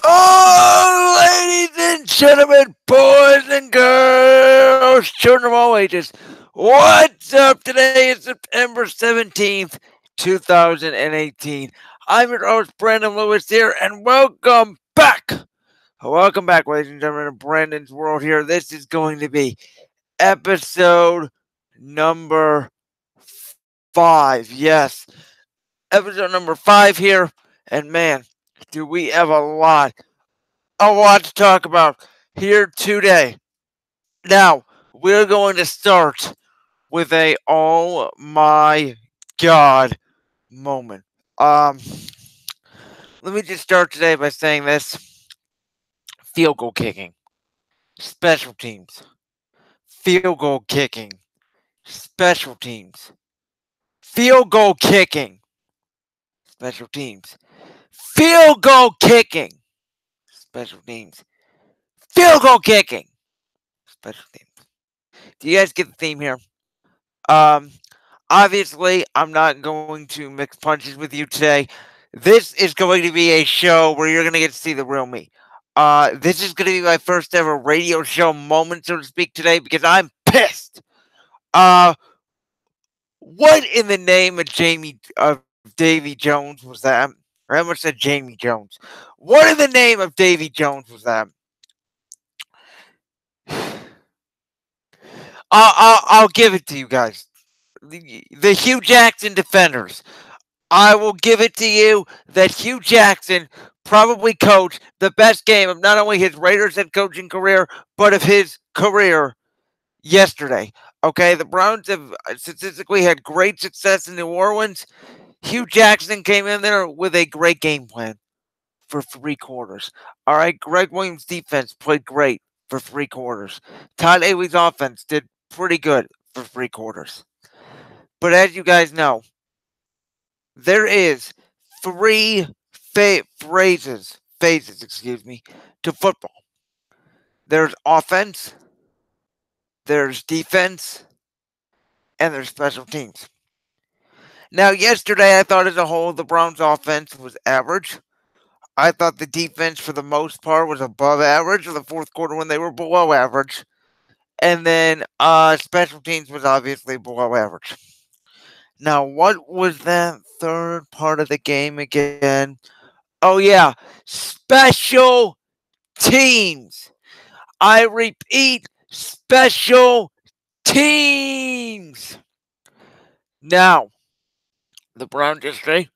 Oh, ladies and gentlemen, boys and girls, children of all ages, what's up? Today is September 17th, 2018. I'm your host, Brandon Lewis here, and welcome back. Welcome back, ladies and gentlemen, to Brandon's World here. This is going to be episode number 5. Yes, episode number 5 here, and man, do we have a lot to talk about here today. Now, we're going to start with a oh my god moment. Um, Let me just start today by saying this: field goal kicking, special teams, field goal kicking, special teams, field goal kicking, special teams, field goal kicking, special teams, field goal kicking, special teams. Do you guys get the theme here? Um, Obviously, I'm not going to mix punches with you today. This is going to be a show where you're going to get to see the real me. This is going to be my first ever radio show moment, so to speak, today because I'm pissed. Uh, what in the name of Davy Jones was that? Or I almost said Jamie Jones. What in the name of Davy Jones was that? I'll give it to you guys. The Hugh Jackson defenders. I will give it to you that Hugh Jackson probably coached the best game of not only his Raiders head coaching career, but of his career yesterday. Okay, the Browns have statistically had great success in New Orleans. Hugh Jackson came in there with a great game plan for 3 quarters. All right, Greg Williams' defense played great for 3 quarters. Todd Haley's offense did pretty good for 3 quarters. But as you guys know, there is three phases, to football. There's offense, there's defense, and there's special teams. Now, yesterday, I thought as a whole the Browns' offense was average. I thought the defense, for the most part, was above average. In the fourth quarter, when they were below average, and then special teams was obviously below average. Now, what was that third part of the game again? Oh, yeah, special teams. I repeat, special teams. Now, the Browns yesterday,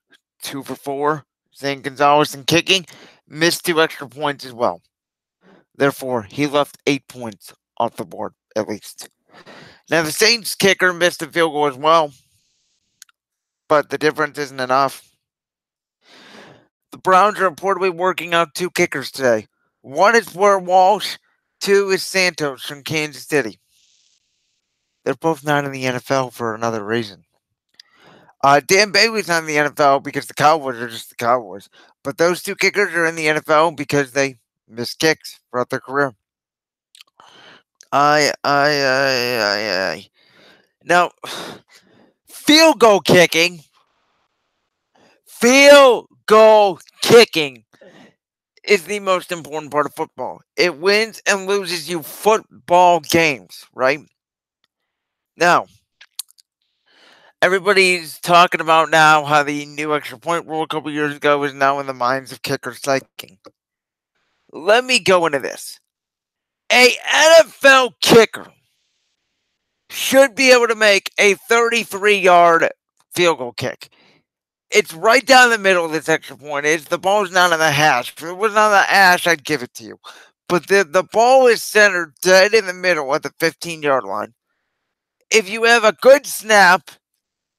2 for 4. Zane Gonzalez in kicking, missed 2 extra points as well. Therefore, he left 8 points off the board, at least. Now, the Saints kicker missed a field goal as well, but the difference isn't enough. The Browns are reportedly working out 2 kickers today. One is Blair Walsh, 2 is Santos from Kansas City. They're both not in the NFL for another reason. Dan Bailey's not in the NFL because the Cowboys are just the Cowboys. But those 2 kickers are in the NFL because they missed kicks throughout their career. Now, field goal kicking is the most important part of football. It wins and loses you football games, right? Now, everybody's talking about now how the new extra point rule a couple years ago is now in the minds of kickers liking. Let me go into this. A NFL kicker should be able to make a 33-yard field goal kick. It's right down the middle of this extra point. The ball's not on the hash. If it was on the hash, I'd give it to you. But the ball is centered dead in the middle at the 15-yard line. If you have a good snap,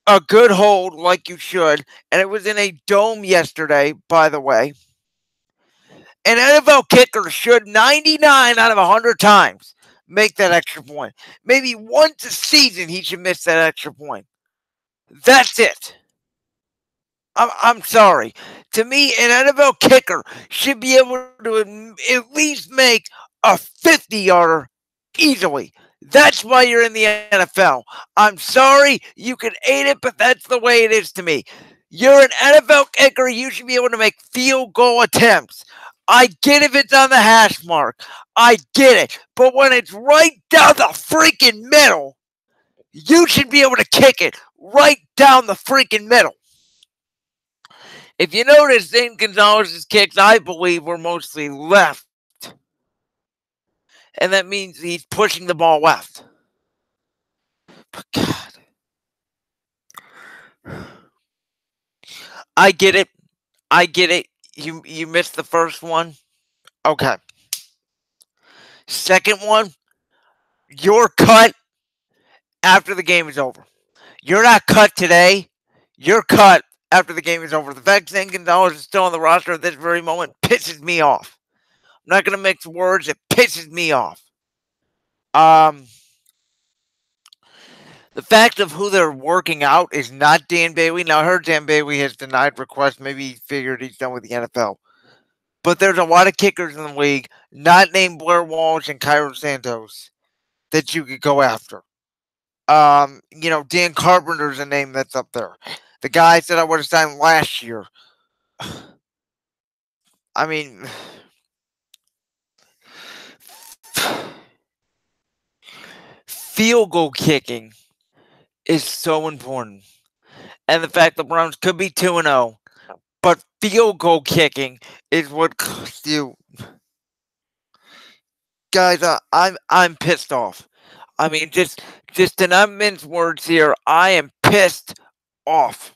a good hold like you should, and it was in a dome yesterday, by the way, an NFL kicker should 99 out of 100 times make that extra point. Maybe once a season he should miss that extra point. That's it. I'm sorry. To me, an NFL kicker should be able to at least make a 50-yarder easily. That's why you're in the NFL. I'm sorry, you can hate it, but that's the way it is to me. You're an NFL kicker. You should be able to make field goal attempts. I get if it's on the hash mark. I get it. But when it's right down the freaking middle, you should be able to kick it right down the freaking middle. If you notice, Zane Gonzalez's kicks, I believe, were mostly left. And that means he's pushing the ball left. But God. I get it. I get it. You missed the first one. Okay. Second one, you're cut after the game is over. You're not cut today. You're cut after the game is over. The fact Zane Gonzalez is still on the roster at this very moment pisses me off. I'm not going to mix words. It pisses me off. The fact of who they're working out is not Dan Bailey. Now, I heard Dan Bailey has denied requests. Maybe he figured he's done with the NFL. But there's a lot of kickers in the league, not named Blair Walsh and Cairo Santos, that you could go after. Dan Carpenter's a name that's up there. The guy that I would have signed last year. I mean, field goal kicking is so important. And the fact the Browns could be 2-0, but field goal kicking is what costs you. Guys, I'm pissed off. I mean, just to not mince words here, I am pissed off.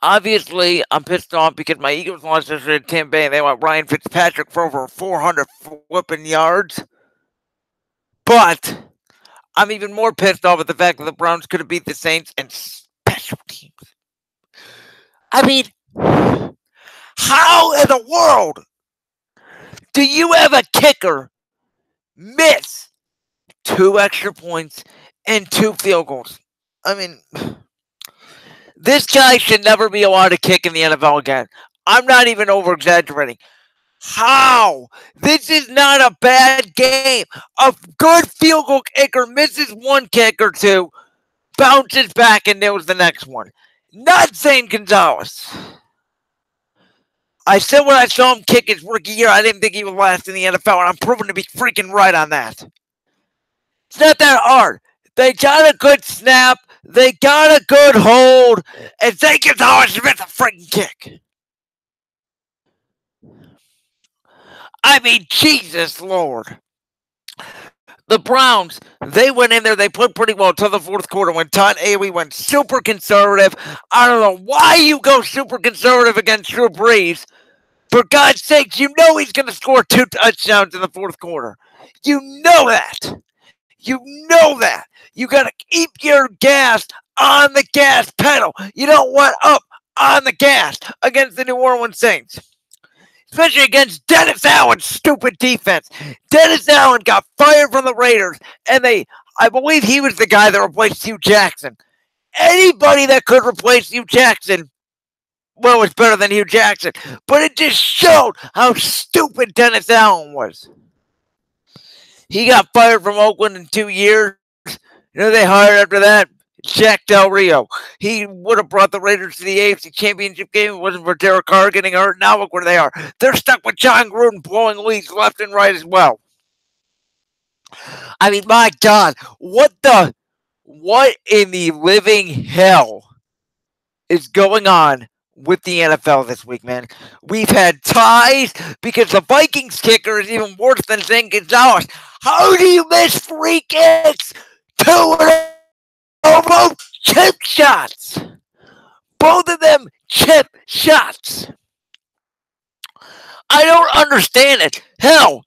Obviously, I'm pissed off because my Eagles lost yesterday at Tampa Bay, and they want Ryan Fitzpatrick for over 400 flipping yards. But I'm even more pissed off at the fact that the Browns could have beat the Saints in special teams. I mean, how in the world do you have a kicker miss 2 extra points and 2 field goals? I mean, this guy should never be allowed to kick in the NFL again. I'm not even over-exaggerating. How? This is not a bad game. A good field goal kicker misses 1 kick or 2, bounces back, and nails the next one. Not Zane Gonzalez. I said when I saw him kick his rookie year, I didn't think he would last in the NFL, and I'm proven to be freaking right on that. It's not that hard. They got a good snap. They got a good hold. And Zane Gonzalez missed a freaking kick. I mean, Jesus Lord. The Browns, they went in there, they played pretty well until the 4th quarter when Todd Haley went super conservative. I don't know why you go super conservative against Drew Brees. For God's sakes, you know he's going to score 2 touchdowns in the 4th quarter. You know that. You know that. You got to keep your gas on the gas pedal. You don't want up on the gas against the New Orleans Saints. Especially against Dennis Allen's stupid defense. Dennis Allen got fired from the Raiders, and I believe he was the guy that replaced Hugh Jackson. Anybody that could replace Hugh Jackson, well, it's better than Hugh Jackson. But it just showed how stupid Dennis Allen was. He got fired from Oakland in 2 years. You know they hired after that? Jack Del Rio. He would have brought the Raiders to the AFC Championship game if it wasn't for Derek Carr getting hurt. Now look where they are. They're stuck with John Gruden blowing leads left and right as well. I mean, my God, what in the living hell is going on with the NFL this week, man? We've had ties because the Vikings kicker is even worse than Zane Gonzalez. How do you miss 3 kicks? 2 both chip shots. Both of them chip shots. I don't understand it. Hell,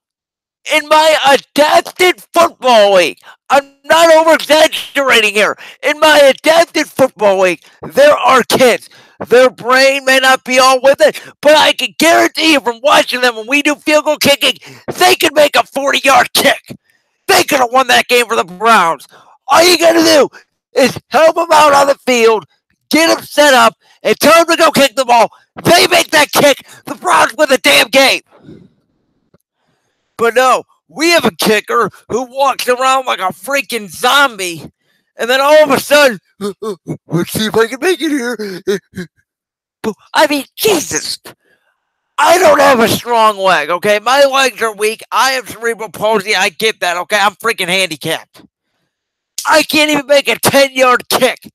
in my adapted football league, I'm not over-exaggerating here. In my adapted football league, there are kids. Their brain may not be all with it, but I can guarantee you from watching them when we do field goal kicking, they could make a 40-yard kick. They could have won that game for the Browns. All you got to do is help them out on the field, get them set up, and tell them to go kick the ball. They make that kick. The Browns win the damn game. But no, we have a kicker who walks around like a freaking zombie, and then all of a sudden, let's see if I can make it here. I mean, Jesus. I don't have a strong leg, okay? My legs are weak. I have cerebral palsy. I get that, okay? I'm freaking handicapped. I can't even make a 10-yard kick.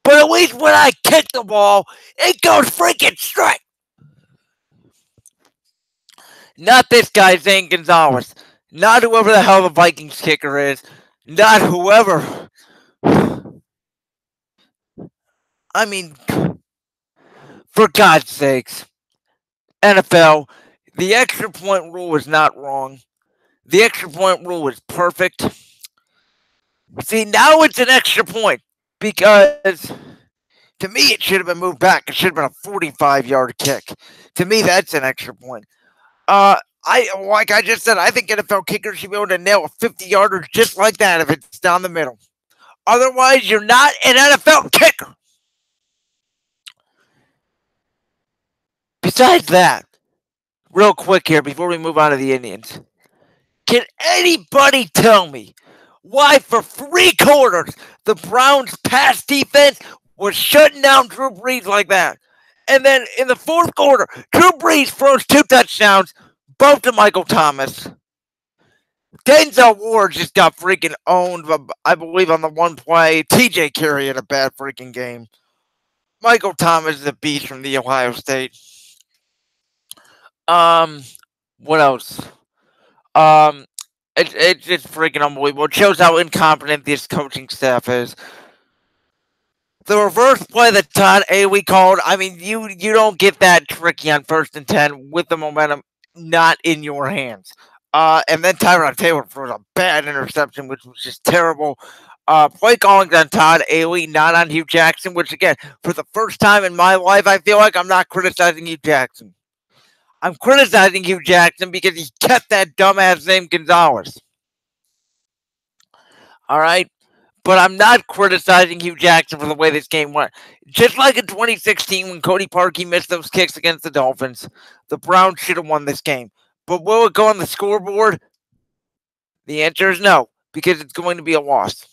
But at least when I kick the ball, it goes freaking straight. Not this guy, Zane Gonzalez. Not whoever the hell the Vikings kicker is. Not whoever. I mean, for God's sakes. NFL, the extra point rule was not wrong. The extra point rule was perfect. See, now it's an extra point because to me it should have been moved back. It should have been a 45-yard kick. To me, that's an extra point. Like I just said, I think NFL kickers should be able to nail a 50-yarder just like that if it's down the middle. Otherwise, you're not an NFL kicker. Besides that, real quick here before we move on to the Indians, can anybody tell me why for 3 quarters the Browns' pass defense was shutting down Drew Brees like that? And then in the 4th quarter, Drew Brees throws 2 touchdowns, both to Michael Thomas. Denzel Ward just got freaking owned, I believe, on the one play. TJ Carey had a bad freaking game. Michael Thomas is a beast from the Ohio State. What else? It's just freaking unbelievable. It shows how incompetent this coaching staff is. The reverse play that Todd Awee called, I mean, you don't get that tricky on 1st and 10 with the momentum not in your hands. And then Tyrod Taylor throws a bad interception, which was just terrible. Play calling on Todd Awee, not on Hugh Jackson, which, again, for the first time in my life, I feel like I'm not criticizing Hugh Jackson. I'm criticizing Hugh Jackson because he kept that dumbass name Gonzalez. All right? But I'm not criticizing Hugh Jackson for the way this game went. Just like in 2016 when Cody Parkey missed those kicks against the Dolphins, the Browns should have won this game. But will it go on the scoreboard? The answer is no, because it's going to be a loss.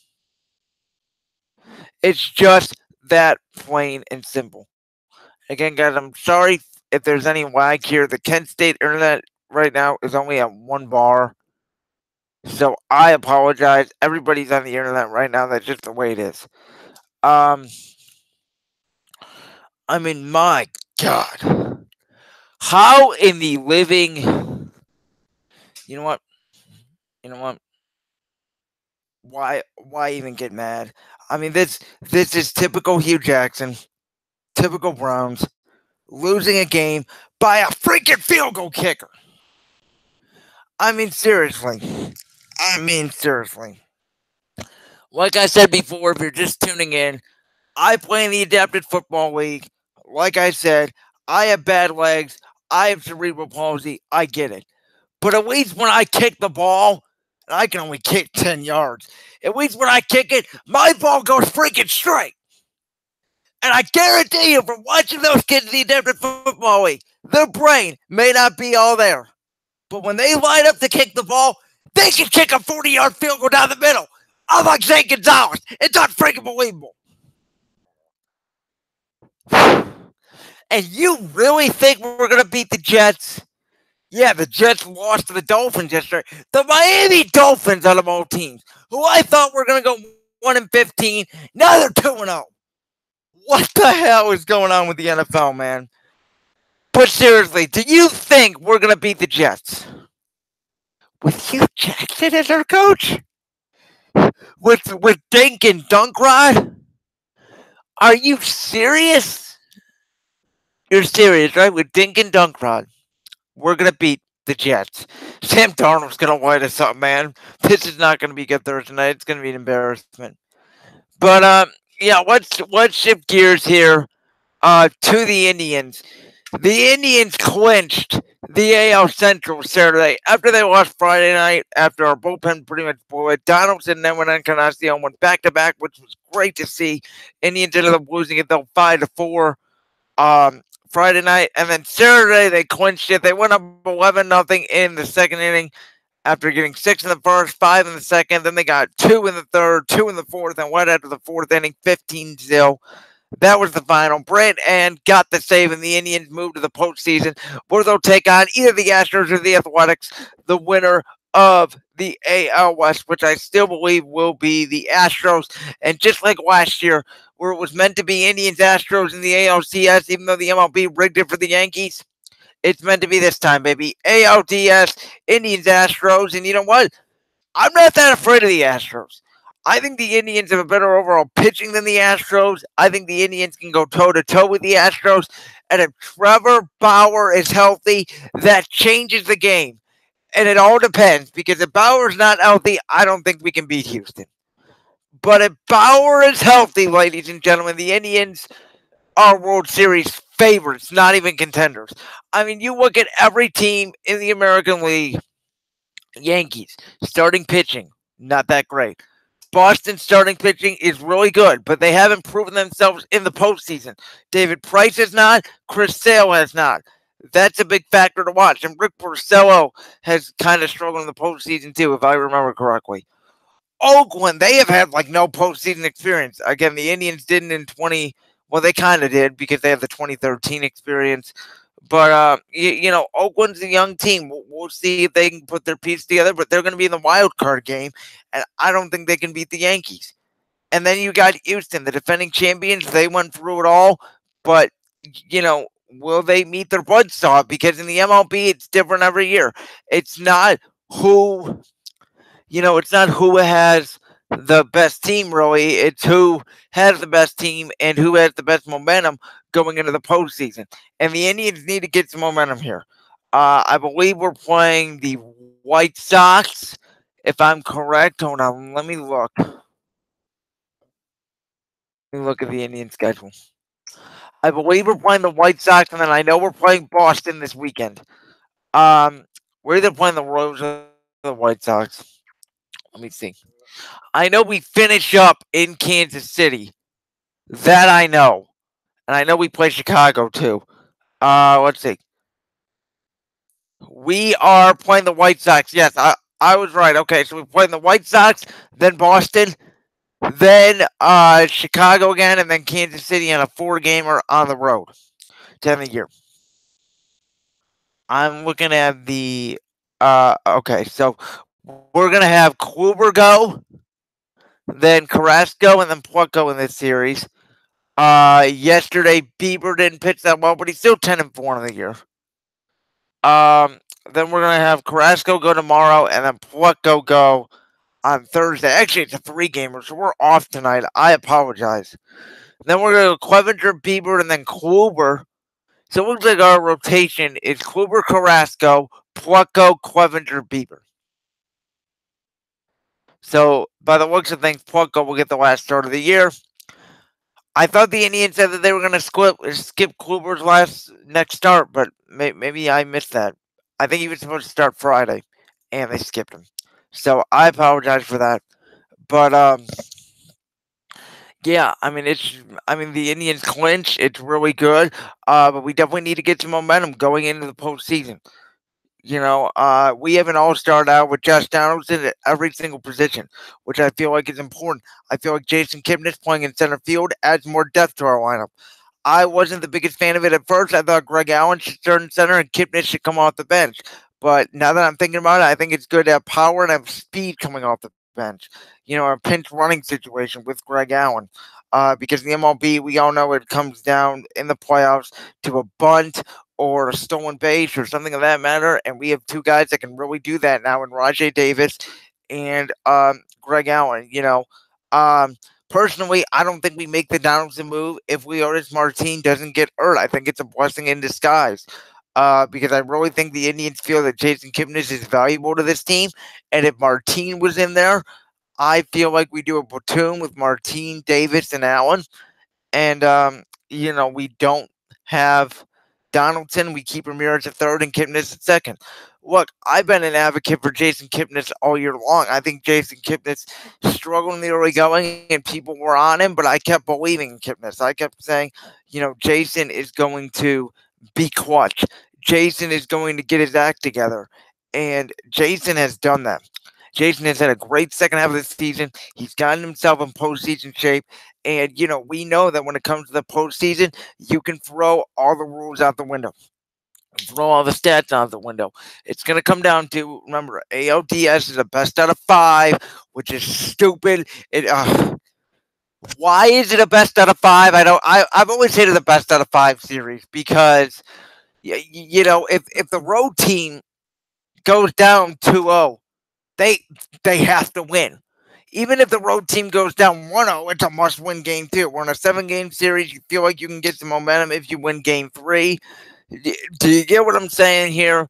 It's just that plain and simple. Again, guys, I'm sorry if there's any lag here. The Kent State internet right now is only at 1 bar. So I apologize. Everybody's on the internet right now. That's just the way it is. I mean, my God. How in the living... You know what? Why even get mad? I mean, this is typical Hugh Jackson. Typical Browns. Losing a game by a freaking field goal kicker. I mean, seriously. Like I said before, if you're just tuning in, I play in the Adapted Football League. Like I said, I have bad legs. I have cerebral palsy. I get it. But at least when I kick the ball, and I can only kick 10 yards, at least when I kick it, my ball goes freaking straight. And I guarantee you, from watching those kids in the Adapted Football League, their brain may not be all there. But when they line up to kick the ball, they can kick a 40-yard field goal down the middle. Unlike Zane Gonzalez. It's unbelievable. And you really think we're going to beat the Jets? Yeah, the Jets lost to the Dolphins yesterday. The Miami Dolphins out of all teams, who I thought were going to go 1-15, now they're 2-0. What the hell is going on with the NFL, man? But seriously, do you think we're going to beat the Jets? With Hugh Jackson as our coach? With Dink and Dunkrod? Are you serious? You're serious, right? With Dink and Dunkrod, we're going to beat the Jets. Sam Darnold's going to light us up, man. This is not going to be good Thursday night. It's going to be an embarrassment. But, yeah, let's shift gears here to the Indians. The Indians clinched the AL Central Saturday after they lost Friday night, after our bullpen pretty much blew it. Donaldson then went on Encarnacion, went back-to-back, which was great to see. Indians ended up losing it, though, 5-4 Friday night. And then Saturday, they clinched it. They went up 11-0 in the second inning after getting 6 in the first, 5 in the second. Then they got 2 in the third, 2 in the fourth, and went after the fourth inning, 15-0. That was the final. Brent and got the save, and the Indians moved to the postseason, where they'll take on either the Astros or the Athletics, the winner of the AL West, which I still believe will be the Astros. And just like last year, where it was meant to be Indians Astros in the ALCS, even though the MLB rigged it for the Yankees, it's meant to be this time, baby. ALDS, Indians Astros, and you know what? I'm not that afraid of the Astros. I think the Indians have a better overall pitching than the Astros. I think the Indians can go toe to toe with the Astros. And if Trevor Bauer is healthy, that changes the game. And it all depends, because if Bauer's not healthy, I don't think we can beat Houston. But if Bauer is healthy, ladies and gentlemen, the Indians are World Series favorites, not even contenders. I mean, you look at every team in the American League. Yankees, starting pitching, not that great. Boston starting pitching is really good, but they haven't proven themselves in the postseason. David Price has not. Chris Sale has not. That's a big factor to watch. And Rick Porcello has kind of struggled in the postseason too, if I remember correctly. Oakland, they have had like no postseason experience. Again, the Indians didn't in 20. Well, they kind of did because they have the 2013 experience. But Oakland's a young team. We'll see if they can put their piece together. But they're going to be in the wild card game, and I don't think they can beat the Yankees. And then you got Houston, the defending champions. They went through it all, but will they meet their buzzsaw? Because in the MLB, it's different every year. It's not who has the best team, really. It's who has the best team and who has the best momentum going into the postseason. And the Indians need to get some momentum here. I believe we're playing the White Sox, if I'm correct. Hold on, let me look. Let me look at the Indian schedule. I believe we're playing the White Sox, and then I know we're playing Boston this weekend. We're either playing the Royals or the White Sox. Let me see. I know we finish up in Kansas City. That I know. And I know we play Chicago too. Let's see. We are playing the White Sox. Yes, I was right. Okay, so we're playing the White Sox, then Boston, then Chicago again, and then Kansas City on a 4-gamer on the road to end the year. I'm looking at the okay, so we're gonna have Kluber go, then Carrasco, and then Plucko in this series. Yesterday Bieber didn't pitch that well, but he's still 10-4 in the year. Then we're gonna have Carrasco go tomorrow, and then Plucko go on Thursday. Actually, it's a 3-gamer, so we're off tonight. I apologize. Then we're gonna go Clevenger, Bieber, and then Kluber. So it looks like our rotation is Kluber, Carrasco, Plucko, Clevenger, Bieber. So by the looks of things, Plucko will get the last start of the year. I thought the Indians said that they were going to skip Kluber's next start, but maybe I missed that. I think he was supposed to start Friday, and they skipped him. So I apologize for that. But yeah, I mean the Indians clinch. It's really good, but we definitely need to get some momentum going into the postseason. We haven't all started out with Josh Donaldson at every single position, which I feel like is important. I feel like Jason Kipnis playing in center field adds more depth to our lineup. I wasn't the biggest fan of it at first. I thought Greg Allen should start in center and Kipnis should come off the bench. But now that I'm thinking about it, I think it's good to have power and have speed coming off the bench. A pinch running situation with Greg Allen. Because in the MLB, we all know it comes down in the playoffs to a bunt or a stolen base or something of that matter. And we have two guys that can really do that now in Rajay Davis and Greg Allen. Personally, I don't think we make the Donaldson move if Leotis Martin doesn't get hurt. I think it's a blessing in disguise. Because I really think the Indians feel that Jason Kipnis is valuable to this team. And if Martin was in there, I feel like we do a platoon with Martin, Davis, and Allen. And, we don't have Donaldson. We keep Ramirez at third and Kipnis at second. Look, I've been an advocate for Jason Kipnis all year long. I think Jason Kipnis struggled in the early going, and people were on him, but I kept believing in Kipnis. I kept saying, Jason is going to be clutch. Jason is going to get his act together. And Jason has done that. Jason has had a great second half of the season. He's gotten himself in postseason shape. And, we know that when it comes to the postseason, you can throw all the rules out the window, throw all the stats out the window. It's going to come down to, remember, ALDS is a best out of 5, which is stupid. Why is it a best out of 5? I've always hated the best out of 5 series because, if the road team goes down 2-0, they have to win. Even if the road team goes down 1-0, it's a must-win game too. We're in a 7-game series. You feel like you can get some momentum if you win game 3. Do you get what I'm saying here?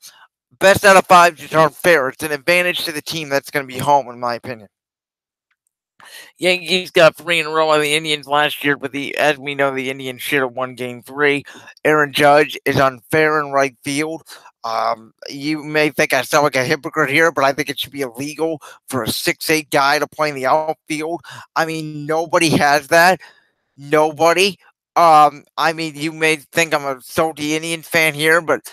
Best out of 5 just aren't fair. It's an advantage to the team that's going to be home, in my opinion. Yankees got 3 in a row on the Indians last year, but as we know, the Indians should have won game 3. Aaron Judge is unfair in right field. You may think I sound like a hypocrite here, but I think it should be illegal for a 6'8" guy to play in the outfield. I mean, nobody has that. Nobody. You may think I'm a salty Indians fan here, but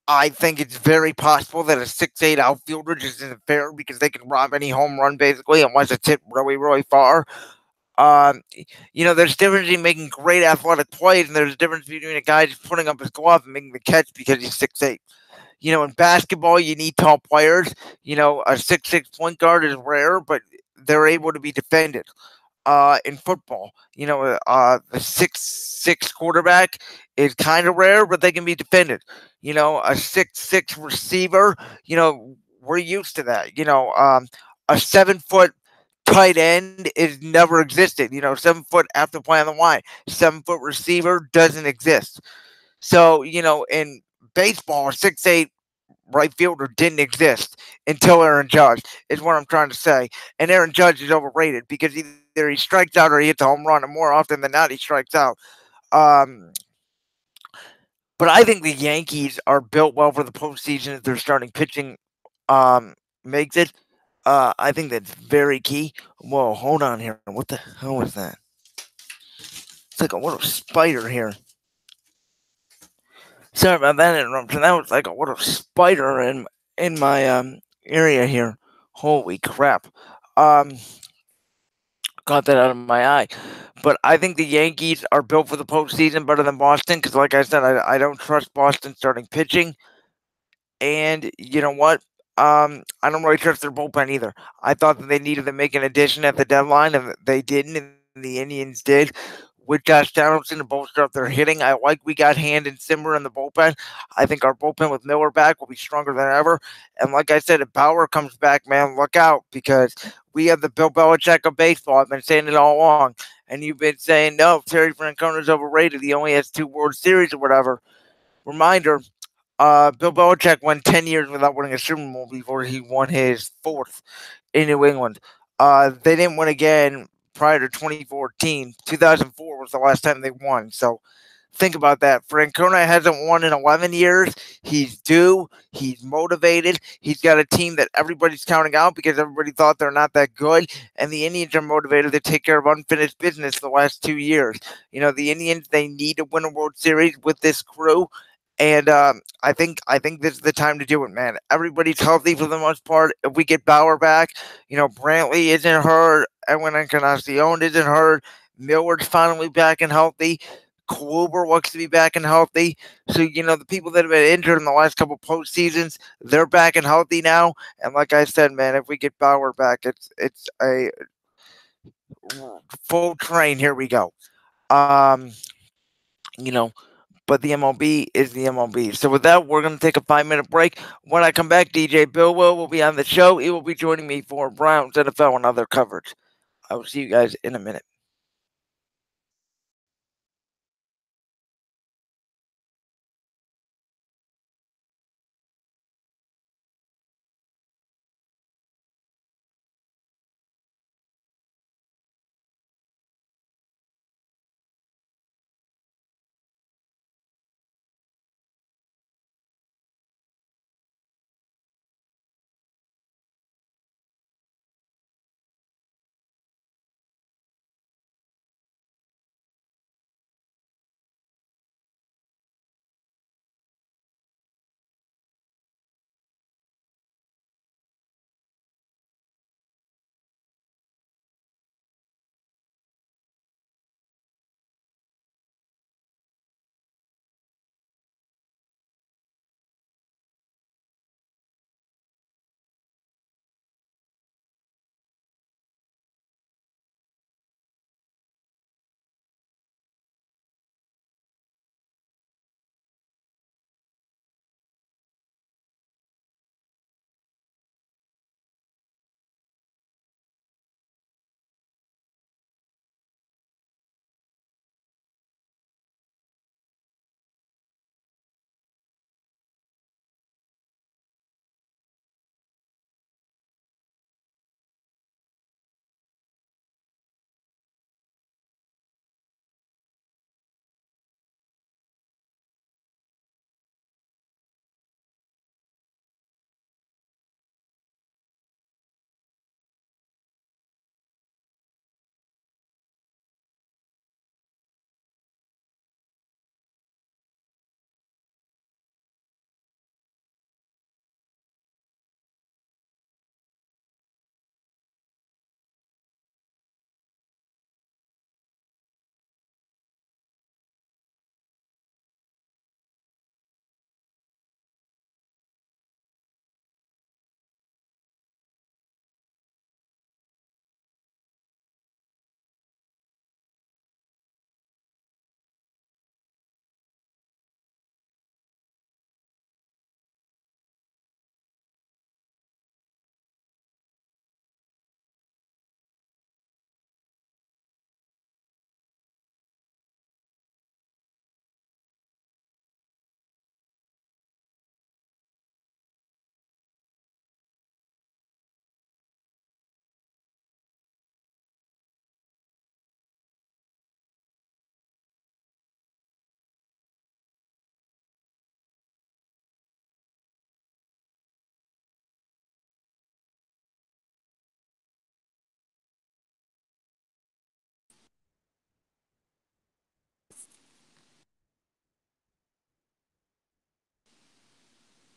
I think it's very possible that a 6'8" outfielder just isn't fair because they can rob any home run basically unless it's hit really, really far. Um, there's a difference between making great athletic plays and there's a difference between a guy just putting up his glove and making the catch because he's 6'8". In basketball, you need tall players. A 6'6" point guard is rare, but they're able to be defended. In football, the 6'6" quarterback is kind of rare, but they can be defended. A 6'6" receiver, we're used to that. A 7-foot tight end is never existed. 7 foot after playing the line, 7-foot receiver doesn't exist. So, in baseball, a 6'8" right fielder didn't exist until Aaron Judge, is what I'm trying to say. And Aaron Judge is overrated because either he strikes out or he hits a home run, and more often than not, he strikes out. But I think the Yankees are built well for the postseason if their starting pitching makes it. I think that's very key. Whoa, hold on here. What the hell is that? It's like a little spider here. Sorry about that interruption. That was like a little spider in my area here. Holy crap. Got that out of my eye. But I think the Yankees are built for the postseason better than Boston because, like I said, I don't trust Boston starting pitching. And you know what? I don't really trust their bullpen either. I thought that they needed to make an addition at the deadline, and they didn't, and the Indians did. With Josh Donaldson to bolster up their hitting, I like we got Hand and Simmer in the bullpen. I think our bullpen with Miller back will be stronger than ever. And like I said, if Bauer comes back, man, look out because we have the Bill Belichick of baseball. I've been saying it all along. And you've been saying, no, Terry Francona's overrated. He only has 2 World Series or whatever. Reminder, Bill Belichick went 10 years without winning a Super Bowl before he won his 4th in New England. They didn't win again prior to 2014. 2004 was the last time they won. So think about that. Francona hasn't won in 11 years. He's due. He's motivated. He's got a team that everybody's counting out because everybody thought they're not that good. And the Indians are motivated to take care of unfinished business the last 2 years. The Indians, they need to win a World Series with this crew. And I think this is the time to do it, man. Everybody's healthy for the most part. If we get Bauer back, Brantley isn't hurt. Edwin Encarnacion isn't hurt. Millard's finally back and healthy. Kluber looks to be back and healthy. So, the people that have been injured in the last couple postseasons, they're back and healthy now. And like I said, man, if we get Bauer back, it's a full train. Here we go. You know, but the MLB is the MLB. So with that, we're going to take a 5-minute break. When I come back, DJ Bilwell will be on the show. He will be joining me for Browns, NFL, and other coverage. I will see you guys in a minute.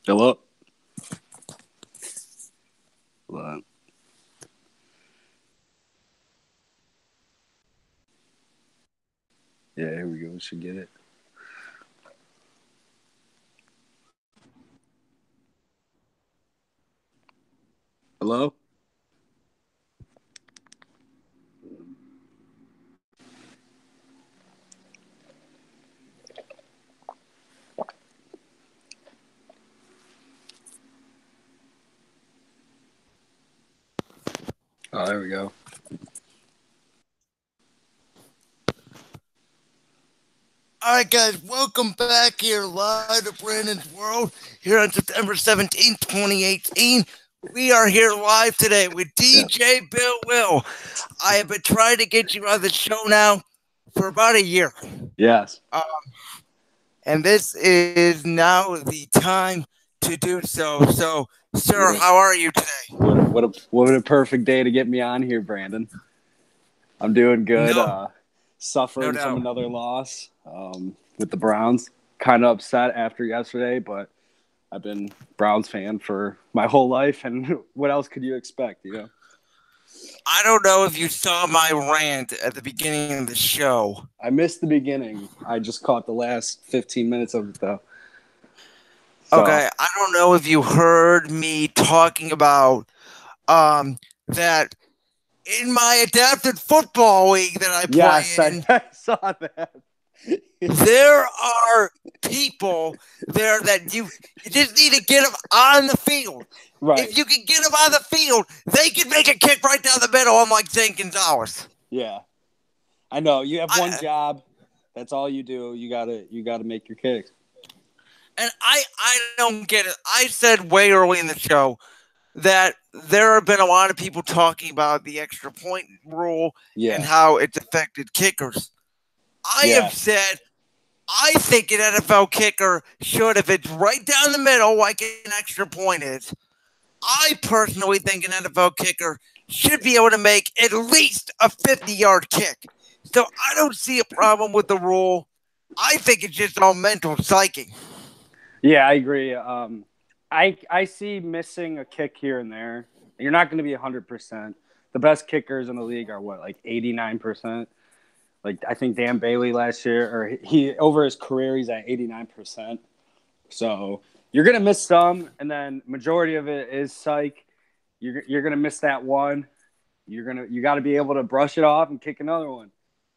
Hello? Hello? Yeah, here we go. We should get it. Hello? Oh, there we go. All right, guys, welcome back here live to Brandon's World here on September 17th, 2018. We are here live today with DJ Bill Will. I have been trying to get you on the show now for about a year. Yes. And this is now the time to do so. So, sir, how are you today? What a perfect day to get me on here, Brandon. I'm doing good. Suffering from another loss with the Browns. Kind of upset after yesterday, but I've been Browns fan for my whole life, and what else could you expect, you know? I don't know if you saw my rant at the beginning of the show. I missed the beginning. I just caught the last 15 minutes of it, though. So. Okay, I don't know if you heard me talking about that in my adapted football league that I play in. I saw that. There are people there that you just need to get them on the field. Right. If you can get them on the field, they can make a kick right down the middle, unlike Zane Gonzalez. Yeah, I know. You have one job. That's all you do. You gotta make your kicks. And I don't get it. I said way early in the show that there have been a lot of people talking about the extra point rule and how it's affected kickers. I have said I think an NFL kicker should, if it's right down the middle like an extra point is, I personally think an NFL kicker should be able to make at least a 50-yard kick. So I don't see a problem with the rule. I think it's just all mental psyche. Yeah, I agree. I see missing a kick here and there. You're not going to be 100%. The best kickers in the league are what, like 89%? Like I think Dan Bailey last year, or he over his career, he's at 89%. So you're going to miss some, and then majority of it is psych. You're going to miss that one. You got to be able to brush it off and kick another one.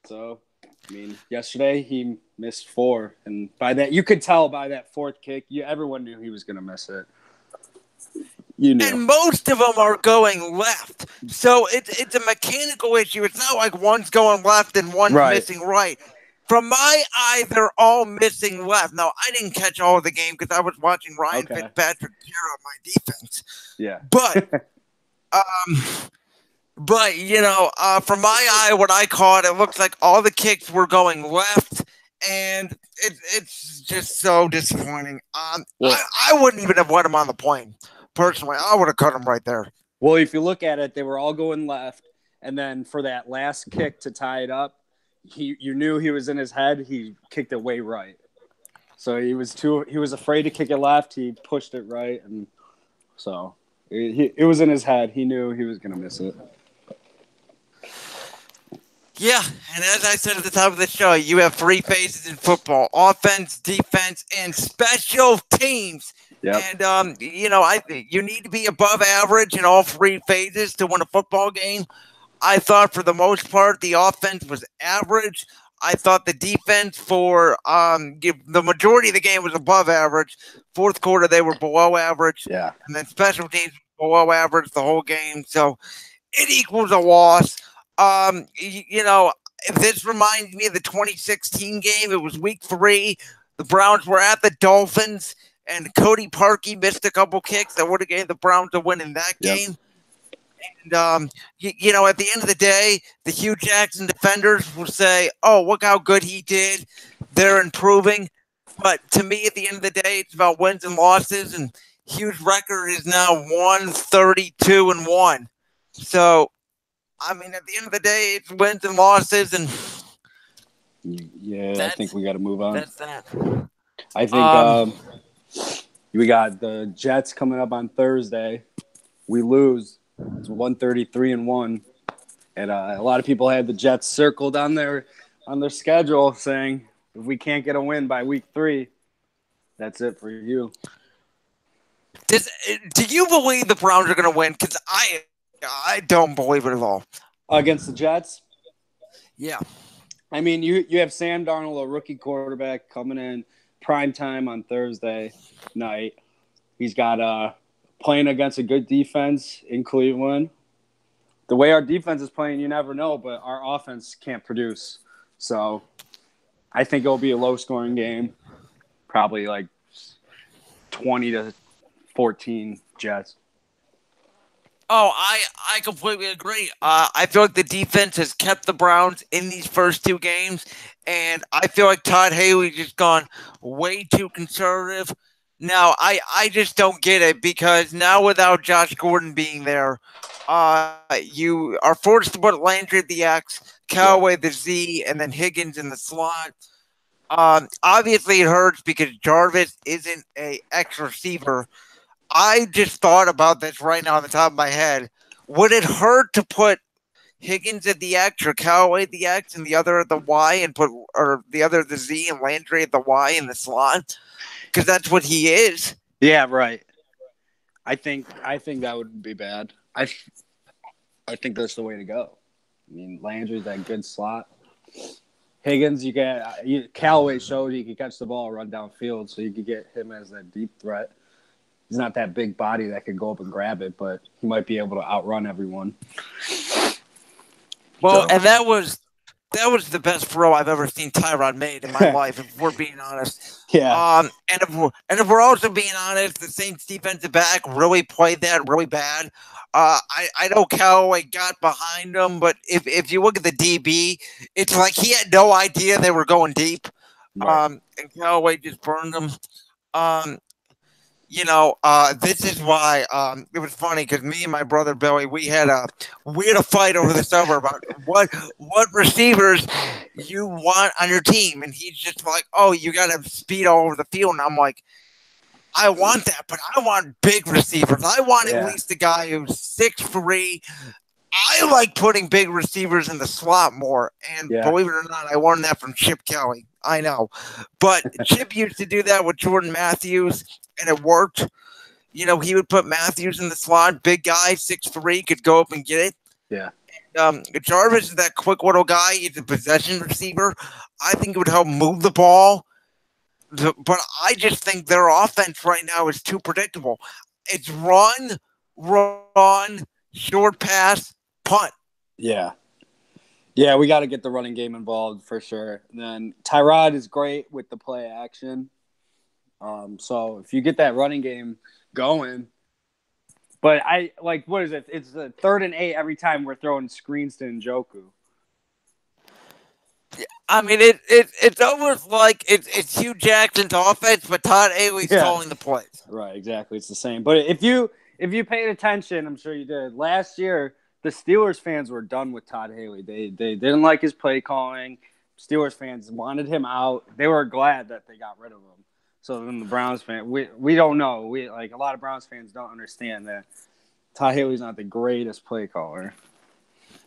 So, I mean, yesterday he missed 4, and by that you could tell by that 4th kick, everyone knew he was going to miss it. You knew. And most of them are going left, so it's a mechanical issue. It's not like one's going left and one's missing right. From my eye, they're all missing left. Now, I didn't catch all of the game because I was watching Ryan Fitzpatrick here on my defense. Yeah. But you know, from my eye, what I caught, it looks like all the kicks were going left, and it's just so disappointing. I wouldn't even have let him on the plane. Personally, I would have cut him right there. Well, if you look at it, they were all going left, and then for that last kick to tie it up, you knew he was in his head. He kicked it way right, so he was afraid to kick it left. He pushed it right, and so it was in his head. He knew he was going to miss it. Yeah, and as I said at the top of the show, you have 3 phases in football: offense, defense, and special teams. Yep. And you know, I think you need to be above average in all 3 phases to win a football game. I thought for the most part the offense was average. I thought the defense for the majority of the game was above average. 4th quarter they were below average. Yeah. And then special teams below average the whole game. So it equals a loss. You know, this reminds me of the 2016 game. It was week 3. The Browns were at the Dolphins, and Cody Parkey missed a couple kicks that would have gave the Browns a win in that game. And, you know, at the end of the day, the Hugh Jackson defenders will say, oh, look how good he did. They're improving. But to me, at the end of the day, it's about wins and losses, and Hugh's record is now 132-1. So, I mean, at the end of the day, it's wins and losses, and I think we got to move on. That's that. I think We got the Jets coming up on Thursday. We lose. It's 133-1. And a lot of people had the Jets circled on their schedule, saying if we can't get a win by week 3, that's it for you. Do you believe the Browns are going to win? Because I don't believe it at all. Against the Jets? Yeah. I mean, you have Sam Darnold, a rookie quarterback, coming in prime time on Thursday night. He's got playing against a good defense in Cleveland. The way our defense is playing, you never know, but our offense can't produce. So I think it'll be a low-scoring game, probably like 20-14 Jets. Oh, I completely agree. I feel like the defense has kept the Browns in these first 2 games, and I feel like Todd Haley's just gone way too conservative. Now, I just don't get it because now without Josh Gordon being there, you are forced to put Landry at the X, Callaway the Z, and then Higgins in the slot. Obviously, it hurts because Jarvis isn't a X receiver. I just thought about this right now on the top of my head. Would it hurt to put Higgins at the X or Callaway at the X and the other at the Y and or the other at the Z and Landry at the Y in the slot? Because that's what he is. Yeah, right. I think that would be bad. I think that's the way to go. I mean, Landry's that good slot. Higgins, Callaway showed he could catch the ball, run downfield, so you could get him as that deep threat. He's not that big body that could go up and grab it, but he might be able to outrun everyone. Well, and that was the best throw I've ever seen Tyrod made in my life, if we're being honest. Yeah. And if we're also being honest, the Saints defensive back really played that really bad. I know Callaway got behind him, but if you look at the DB, it's like he had no idea they were going deep. Right. And Callaway just burned them. This is why it was funny because me and my brother Billy, we had a fight over the summer about what receivers you want on your team, and he's just like, "Oh, you got to have speed all over the field," and I'm like, "I want that, but I want big receivers. I want at least a guy who's 6'3". I like putting big receivers in the slot more, and believe it or not, I learned that from Chip Kelly. I know, but Chip used to do that with Jordan Matthews. And it worked. He would put Matthews in the slot, big guy, 6'3", could go up and get it. Yeah. Jarvis is that quick little guy. He's a possession receiver. I think it would help move the ball. But I just think their offense right now is too predictable. It's run, short pass, punt. Yeah. Yeah, we got to get the running game involved for sure. And then Tyrod is great with the play action. So if you get that running game going, but what is it? It's the 3rd and 8 every time we're throwing screens to Njoku. I mean, it's almost like it's Hugh Jackson's offense, but Todd Haley's calling the plays. Right, exactly. It's the same. But if you paid attention, I'm sure you did. Last year, the Steelers fans were done with Todd Haley. They didn't like his play calling. Steelers fans wanted him out. They were glad that they got rid of him. So then the Browns fan, we don't know. A lot of Browns fans don't understand that Todd Haley's not the greatest play caller.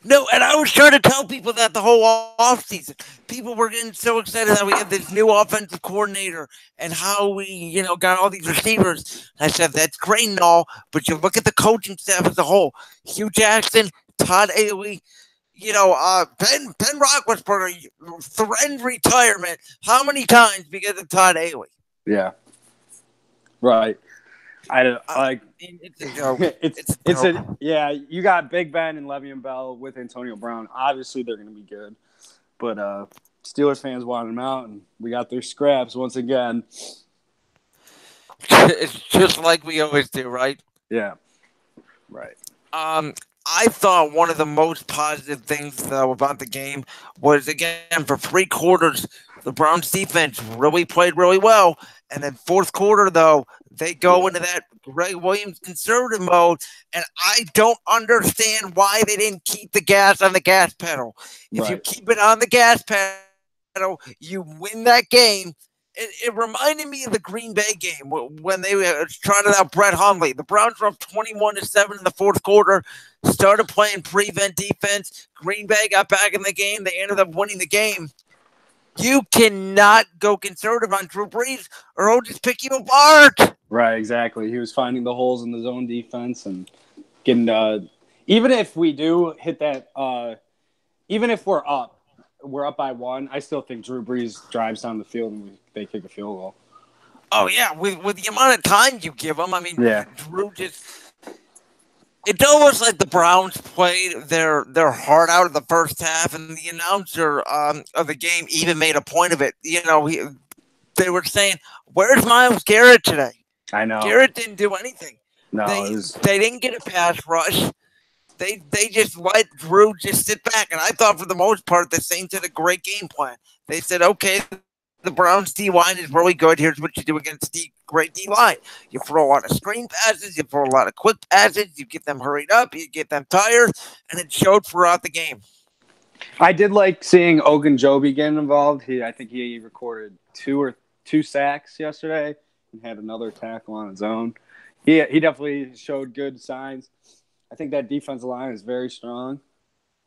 No, and I was trying to tell people that the whole offseason. People were getting so excited that we have this new offensive coordinator and how we, got all these receivers. I said, that's great and all, but you look at the coaching staff as a whole. Hugh Jackson, Todd Haley, Ben Roethlisberger threatened retirement how many times because of Todd Haley? Yeah. Right. It's a joke. You got Big Ben and Le'Veon Bell with Antonio Brown. Obviously, they're going to be good. But Steelers fans wanted them out, and we got their scraps once again. It's just like we always do, right? Yeah. Right. I thought one of the most positive things, though, about the game was, again, for 3 quarters, the Browns defense really played really well. And then 4th quarter, though, they go into that Greg Williams conservative mode. And I don't understand why they didn't keep the gas on the gas pedal. If you keep it on the gas pedal, you win that game. It reminded me of the Green Bay game when they trotted out Brett Hundley. The Browns were up 21-7 in the fourth quarter, started playing prevent defense. Green Bay got back in the game. They ended up winning the game. You cannot go conservative on Drew Brees or he'll just pick you apart. Right, exactly. He was finding the holes in the zone defense and getting even if we do hit that even if we're up by one, I still think Drew Brees drives down the field and they kick a field goal. Oh yeah, with the amount of time you give him, I mean, yeah. Drew just. It's almost like the Browns played their heart out of the first half, and the announcer of the game even made a point of it. You know, they were saying, "Where's Myles Garrett today?" I know Garrett didn't do anything. No, they didn't get a pass rush. They just let Drew just sit back, and I thought for the most part the Saints had a great game plan. They said, "Okay, the Browns D-line is really good. Here's what you do against the great D-line. You throw a lot of screen passes. You throw a lot of quick passes. You get them hurried up. You get them tired." And it showed throughout the game. I did like seeing Ogunjobi getting involved. I think he recorded two sacks yesterday and had another tackle on his own. He definitely showed good signs. I think that defensive line is very strong.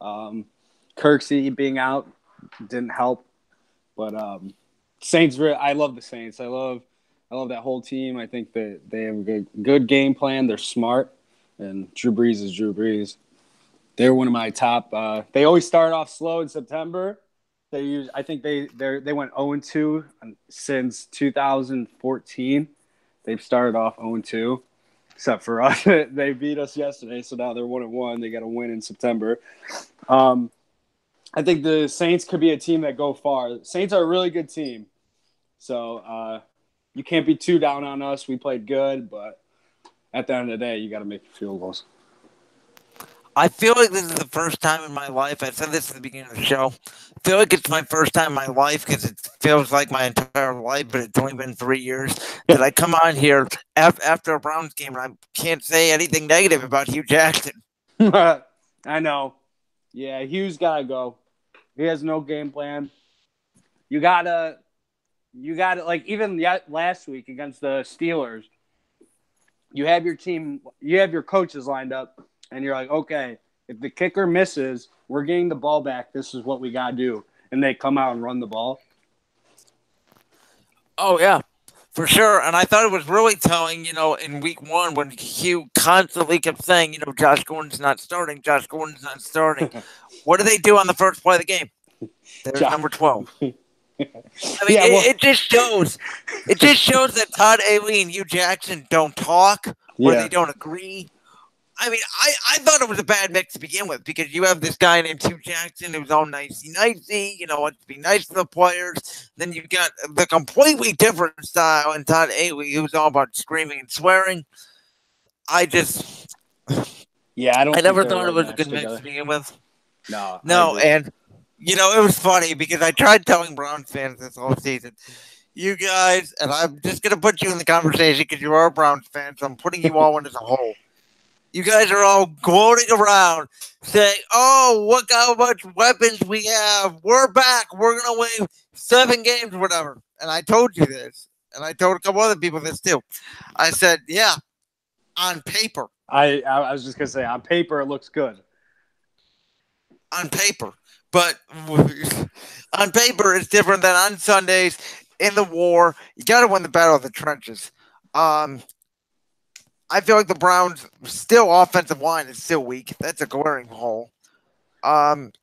Kirksey being out didn't help. But Saints, I love the Saints. I love that whole team. I think that they have a good game plan. They're smart, and Drew Brees is Drew Brees. They're one of my top. They always start off slow in September. I think they went 0-2 since 2014. They've started off 0-2, except for us. They beat us yesterday, so now they're 1-1. They got to win in September. I think the Saints could be a team that go far. The Saints are a really good team. So you can't be too down on us. We played good, but at the end of the day, you got to make field goals. I feel like this is the first time in my life, I said this at the beginning of the show, I feel like it's my first time in my life because it feels like my entire life, but it's only been 3 years, that I come on here after a Browns game and I can't say anything negative about Hugh Jackson. I know. Yeah, Hugh's got to go. He has no game plan. You gotta like even last week against the Steelers, you have your coaches lined up, and you're like, okay, if the kicker misses, we're getting the ball back. This is what we gotta do, and they come out and run the ball. Oh yeah, for sure. And I thought it was really telling, in week one when Hugh constantly kept saying, Josh Gordon's not starting. Josh Gordon's not starting. What do they do on the first play of the game? There's number 12. I mean, it just shows. It just shows that Todd Haley and Hugh Jackson don't talk or they don't agree. I mean, I thought it was a bad mix to begin with because you have this guy named Hugh Jackson who's all nicey, wants to be nice to the players. Then you've got the completely different style in Todd Haley who's all about screaming and swearing. I never thought it was a good mix to begin with. No, and it was funny because I tried telling Browns fans this whole season, you guys, and I'm just going to put you in the conversation because you are a Browns fan, so I'm putting you all into the hole. You guys are all gloating around saying, oh, look how much weapons we have. We're back. We're going to win 7 games or whatever. And I told you this, and I told a couple other people this too. I said, yeah, on paper. I was just going to say, on paper, it looks good. On paper. But on paper, it's different than on Sundays in the war. You got to win the battle of the trenches. I feel like the Browns' offensive line is still weak. That's a glaring hole. And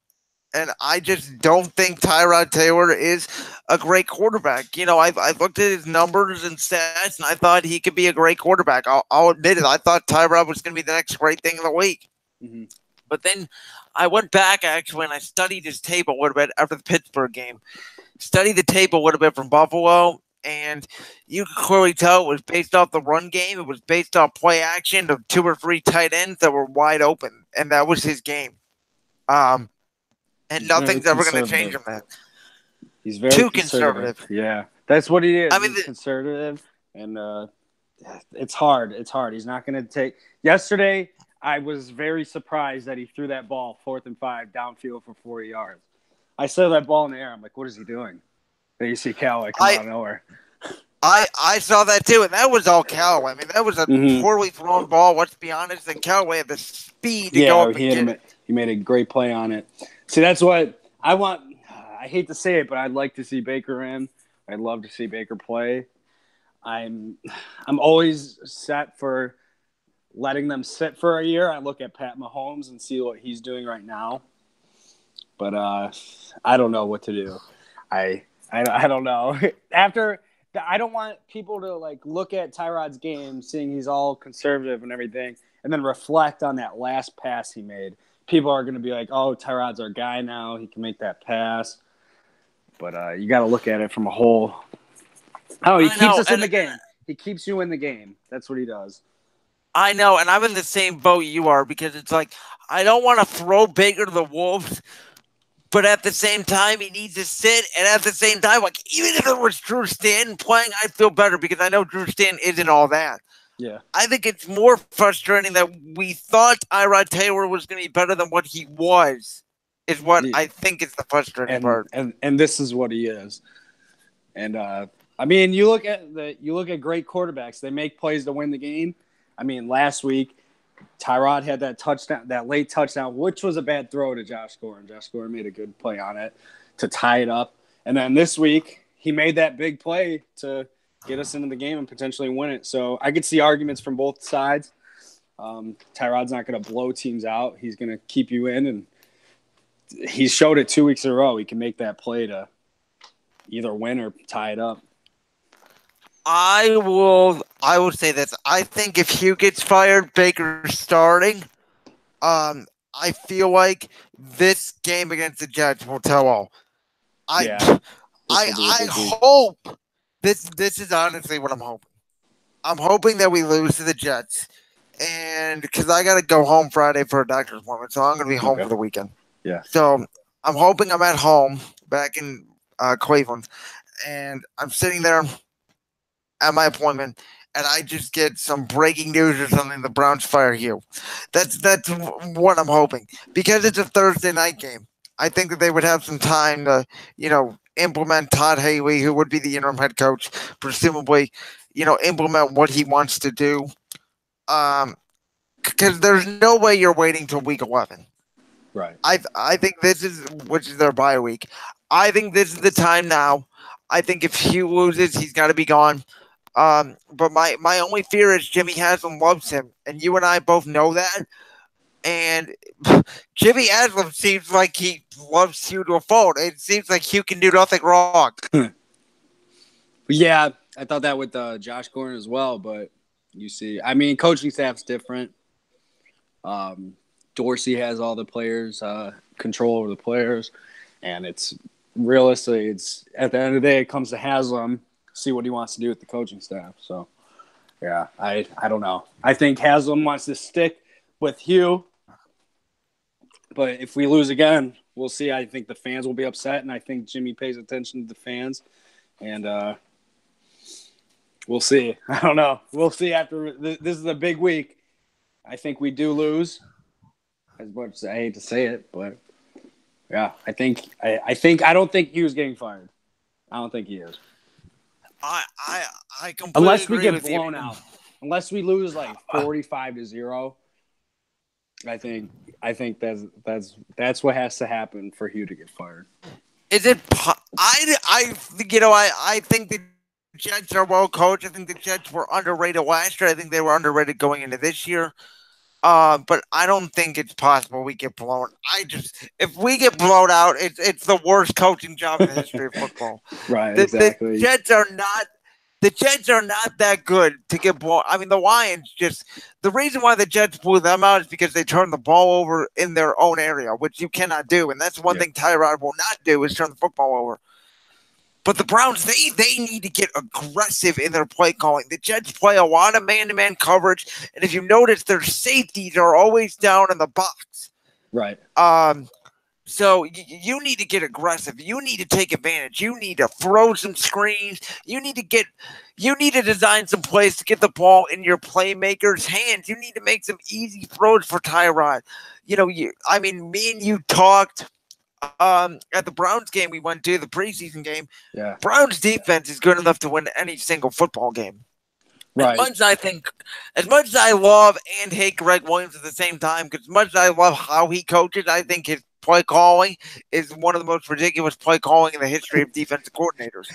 I just don't think Tyrod Taylor is a great quarterback. I've looked at his numbers and stats, and I thought he could be a great quarterback. I'll admit it. I thought Tyrod was going to be the next great thing of the week. Mm-hmm. But then I went back, actually, and I studied his tape a little bit after the Pittsburgh game. Studied the tape a little bit from Buffalo, and you could clearly tell it was based off the run game. It was based off play action of 2 or 3 tight ends that were wide open, and that was his game. And nothing's ever going to change him, man. He's very too conservative. Yeah, that's what he is. I mean, he's conservative, and it's hard. It's hard. He's not going to take – yesterday, I was very surprised that he threw that ball 4th and 5 downfield for 40 yards. I saw that ball in the air. I'm like, what is he doing? Then you see Callaway come out of nowhere. I saw that too, and that was all Callaway. I mean, that was a poorly thrown ball. Let's be honest, and Callaway had the speed to go up and get it. He made a great play on it. See, that's what I want. I hate to say it, but I'd like to see Baker in. I'd love to see Baker play. I'm always set for letting them sit for a year. I look at Pat Mahomes and see what he's doing right now, but I don't know what to do. I don't know. I don't want people to like look at Tyrod's game, seeing he's all conservative and everything, and then reflect on that last pass he made. People are going to be like, "Oh, Tyrod's our guy now. He can make that pass." But you got to look at it from a whole. Oh, he keeps us in the game. He keeps you in the game. That's what he does. I know, and I'm in the same boat you are because it's like I don't want to throw Baker to the wolves. But at the same time, he needs to sit. And at the same time, like even if it was Drew Stanton playing, I'd feel better because I know Drew Stanton isn't all that. Yeah. I think it's more frustrating that we thought Tyrod Taylor was going to be better than what he was, is what I think is the frustrating part. And this is what he is. And I mean, you look at great quarterbacks. They make plays to win the game. I mean, last week, Tyrod had that late touchdown, which was a bad throw to Josh Gordon. Josh Gordon made a good play on it to tie it up. And then this week, he made that big play to get us into the game and potentially win it. So I could see arguments from both sides. Tyrod's not going to blow teams out. He's going to keep you in. And he showed it 2 weeks in a row. He can make that play to either win or tie it up. I will say this. I think if Hugh gets fired, Baker's starting. I feel like this game against the Jets will tell all. I hope this is honestly what I'm hoping. I'm hoping that we lose to the Jets, and because I got to go home Friday for a doctor's appointment, so I'm going to be home for the weekend. Yeah. So I'm hoping I'm at home back in Cleveland, and I'm sitting there at my appointment, and I just get some breaking news or something. The Browns fire Hugh. That's what I'm hoping because it's a Thursday night game. I think that they would have some time to, implement Todd Haley, who would be the interim head coach, presumably, implement what he wants to do. Because there's no way you're waiting till week 11. Right. I think which is their bye week. I think this is the time now. I think if Hugh loses, he's got to be gone. But my only fear is Jimmy Haslam loves him, and you and I both know that. And Jimmy Haslam seems like he loves Hugh to a fault. It seems like Hugh can do nothing wrong. Yeah, I thought that with Josh Gordon as well, but you see, I mean, coaching staff's different. Dorsey has all the players, control over the players, and it's realistically, it's at the end of the day, it comes to Haslam, see what he wants to do with the coaching staff. So, yeah, I don't know. I think Haslam wants to stick with Hugh, but if we lose again, we'll see. I think the fans will be upset, and I think Jimmy pays attention to the fans, and we'll see. I don't know. We'll see after this is a big week. I think we do lose, as much as I hate to say it, but yeah, I don't think Hugh's getting fired. I don't think he is. I completely unless we agree get with blown you. out, unless we lose like 45-0. I think that's what has to happen for Hugh to get fired. Is it? I think the Jets are well coached. I think the Jets were underrated last year. I think they were underrated going into this year. But I don't think it's possible we get blown. If we get blown out, it's the worst coaching job in the history of football. Right, exactly. The Jets are not that good to get blown. I mean, the Lions the reason why the Jets blew them out is because they turned the ball over in their own area, which you cannot do. And that's one thing Tyrod will not do is turn the football over. But the Browns, they need to get aggressive in their play calling. The Jets play a lot of man-to-man coverage, and if you notice, their safeties are always down in the box. Right. So you need to get aggressive. You need to take advantage. You need to throw some screens. You need to design some plays to get the ball in your playmakers' hands. You need to make some easy throws for Tyrod. Me and you talked at the Browns game we went to, the preseason game, Yeah. Browns defense is good enough to win any single football game. Right. As much as I love and hate Greg Williams at the same time, because as much as I love how he coaches, I think his play calling is one of the most ridiculous play calling in the history of defensive coordinators.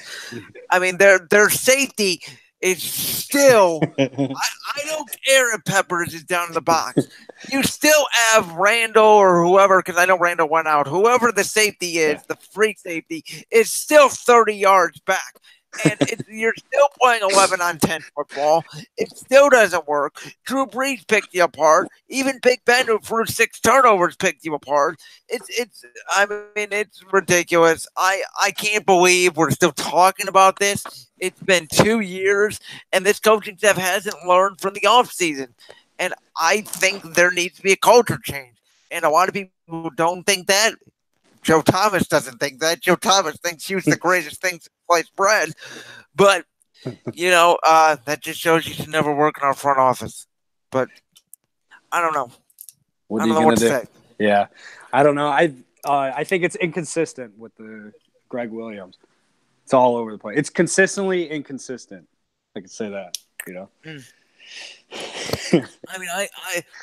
I mean, their safety is still. I don't care if Peppers is down in the box. You still have Randall or whoever, because I know Randall went out. Whoever the safety is, the free safety, is still 30 yards back. And you're still playing 11 on 10 football. It still doesn't work. Drew Brees picked you apart. Even Big Ben, who threw 6 turnovers, picked you apart. I mean, it's ridiculous. I can't believe we're still talking about this. It's been 2 years, and this coaching staff hasn't learned from the offseason. And I think there needs to be a culture change. And a lot of people don't think that. Joe Thomas doesn't think that. Joe Thomas thinks he was the greatest thing to slice bread. But, that just shows you should never work in our front office. But I don't know. What are you going to say? Yeah. I don't know. I think it's inconsistent with the Greg Williams. It's all over the place. It's consistently inconsistent. I can say that, I mean, I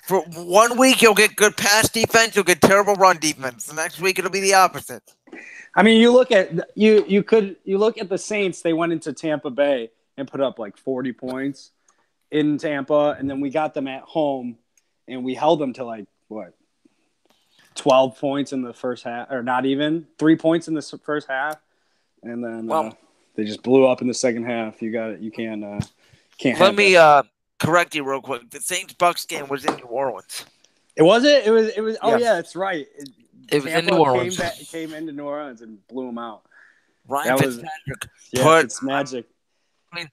for 1 week you'll get good pass defense, you'll get terrible run defense. The next week it'll be the opposite. I mean, you look at the Saints. They went into Tampa Bay and put up like 40 points in Tampa, and then we got them at home, and we held them to like 12 points in the first half, or not even 3 points in the first half, and then they just blew up in the second half. You got it. You can't. Let me correct you real quick. The Saints-Bucks game was in New Orleans. It wasn't. It was. Oh yeah, that's right. It was in New Orleans. Came into New Orleans and blew them out. Ryan Fitzpatrick. It's magic. I mean,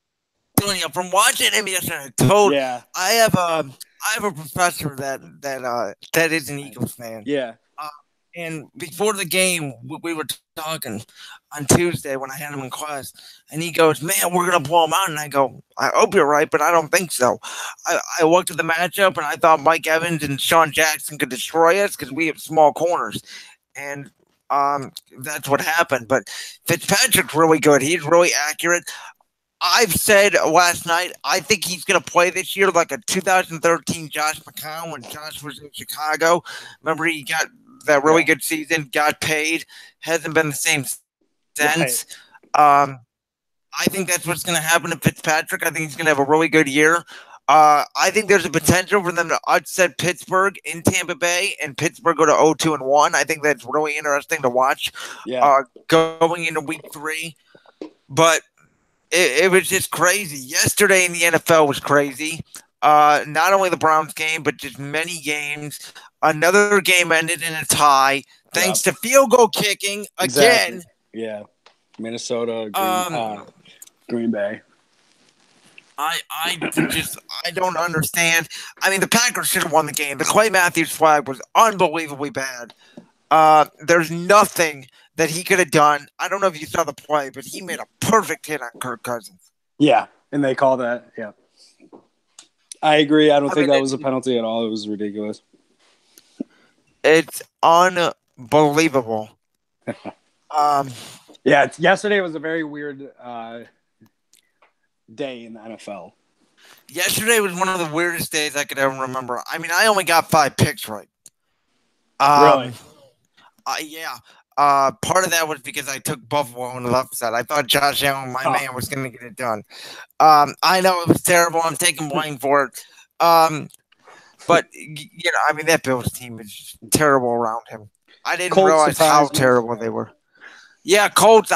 from watching him yesterday, I have a professor that is an Eagles fan. Yeah. And before the game, we were talking on Tuesday when I had him in class, and he goes, "Man, we're gonna blow them out." And I go, "I hope you're right, but I don't think so." I looked at the matchup, and I thought Mike Evans and Sean Jackson could destroy us because we have small corners, and that's what happened. But Fitzpatrick's really good. He's really accurate. I've said last night, I think he's going to play this year like a 2013 Josh McCown when Josh was in Chicago. Remember, he got that really good season, got paid, hasn't been the same since. Right. I think that's what's going to happen to Fitzpatrick. I think he's going to have a really good year. I think there's a potential for them to upset Pittsburgh in Tampa Bay and Pittsburgh go to 0-2-1. I think that's really interesting to watch going into week 3. But it was just crazy. Yesterday in the NFL was crazy. Not only the Browns game, but just many games. Another game ended in a tie thanks to field goal kicking again. Exactly. Yeah. Minnesota, Green Bay. I don't understand. I mean, the Packers should have won the game. The Clay Matthews flag was unbelievably bad. There's nothing that he could have done. I don't know if you saw the play, but he made a perfect hit on Kirk Cousins. Yeah, and they call that. Yeah, I agree. I don't think that was a penalty at all. It was ridiculous. It's unbelievable. Yesterday was a very weird day in the NFL. Yesterday was one of the weirdest days I could ever remember. I mean, I only got 5 picks right. Really? Yeah. Part of that was because I took Buffalo on the left side. I thought Josh Allen, my man, was going to get it done. I know it was terrible. I'm taking blame for it. But, I mean, that Bills team is just terrible around him. I didn't realize how terrible they were. Yeah, Colts.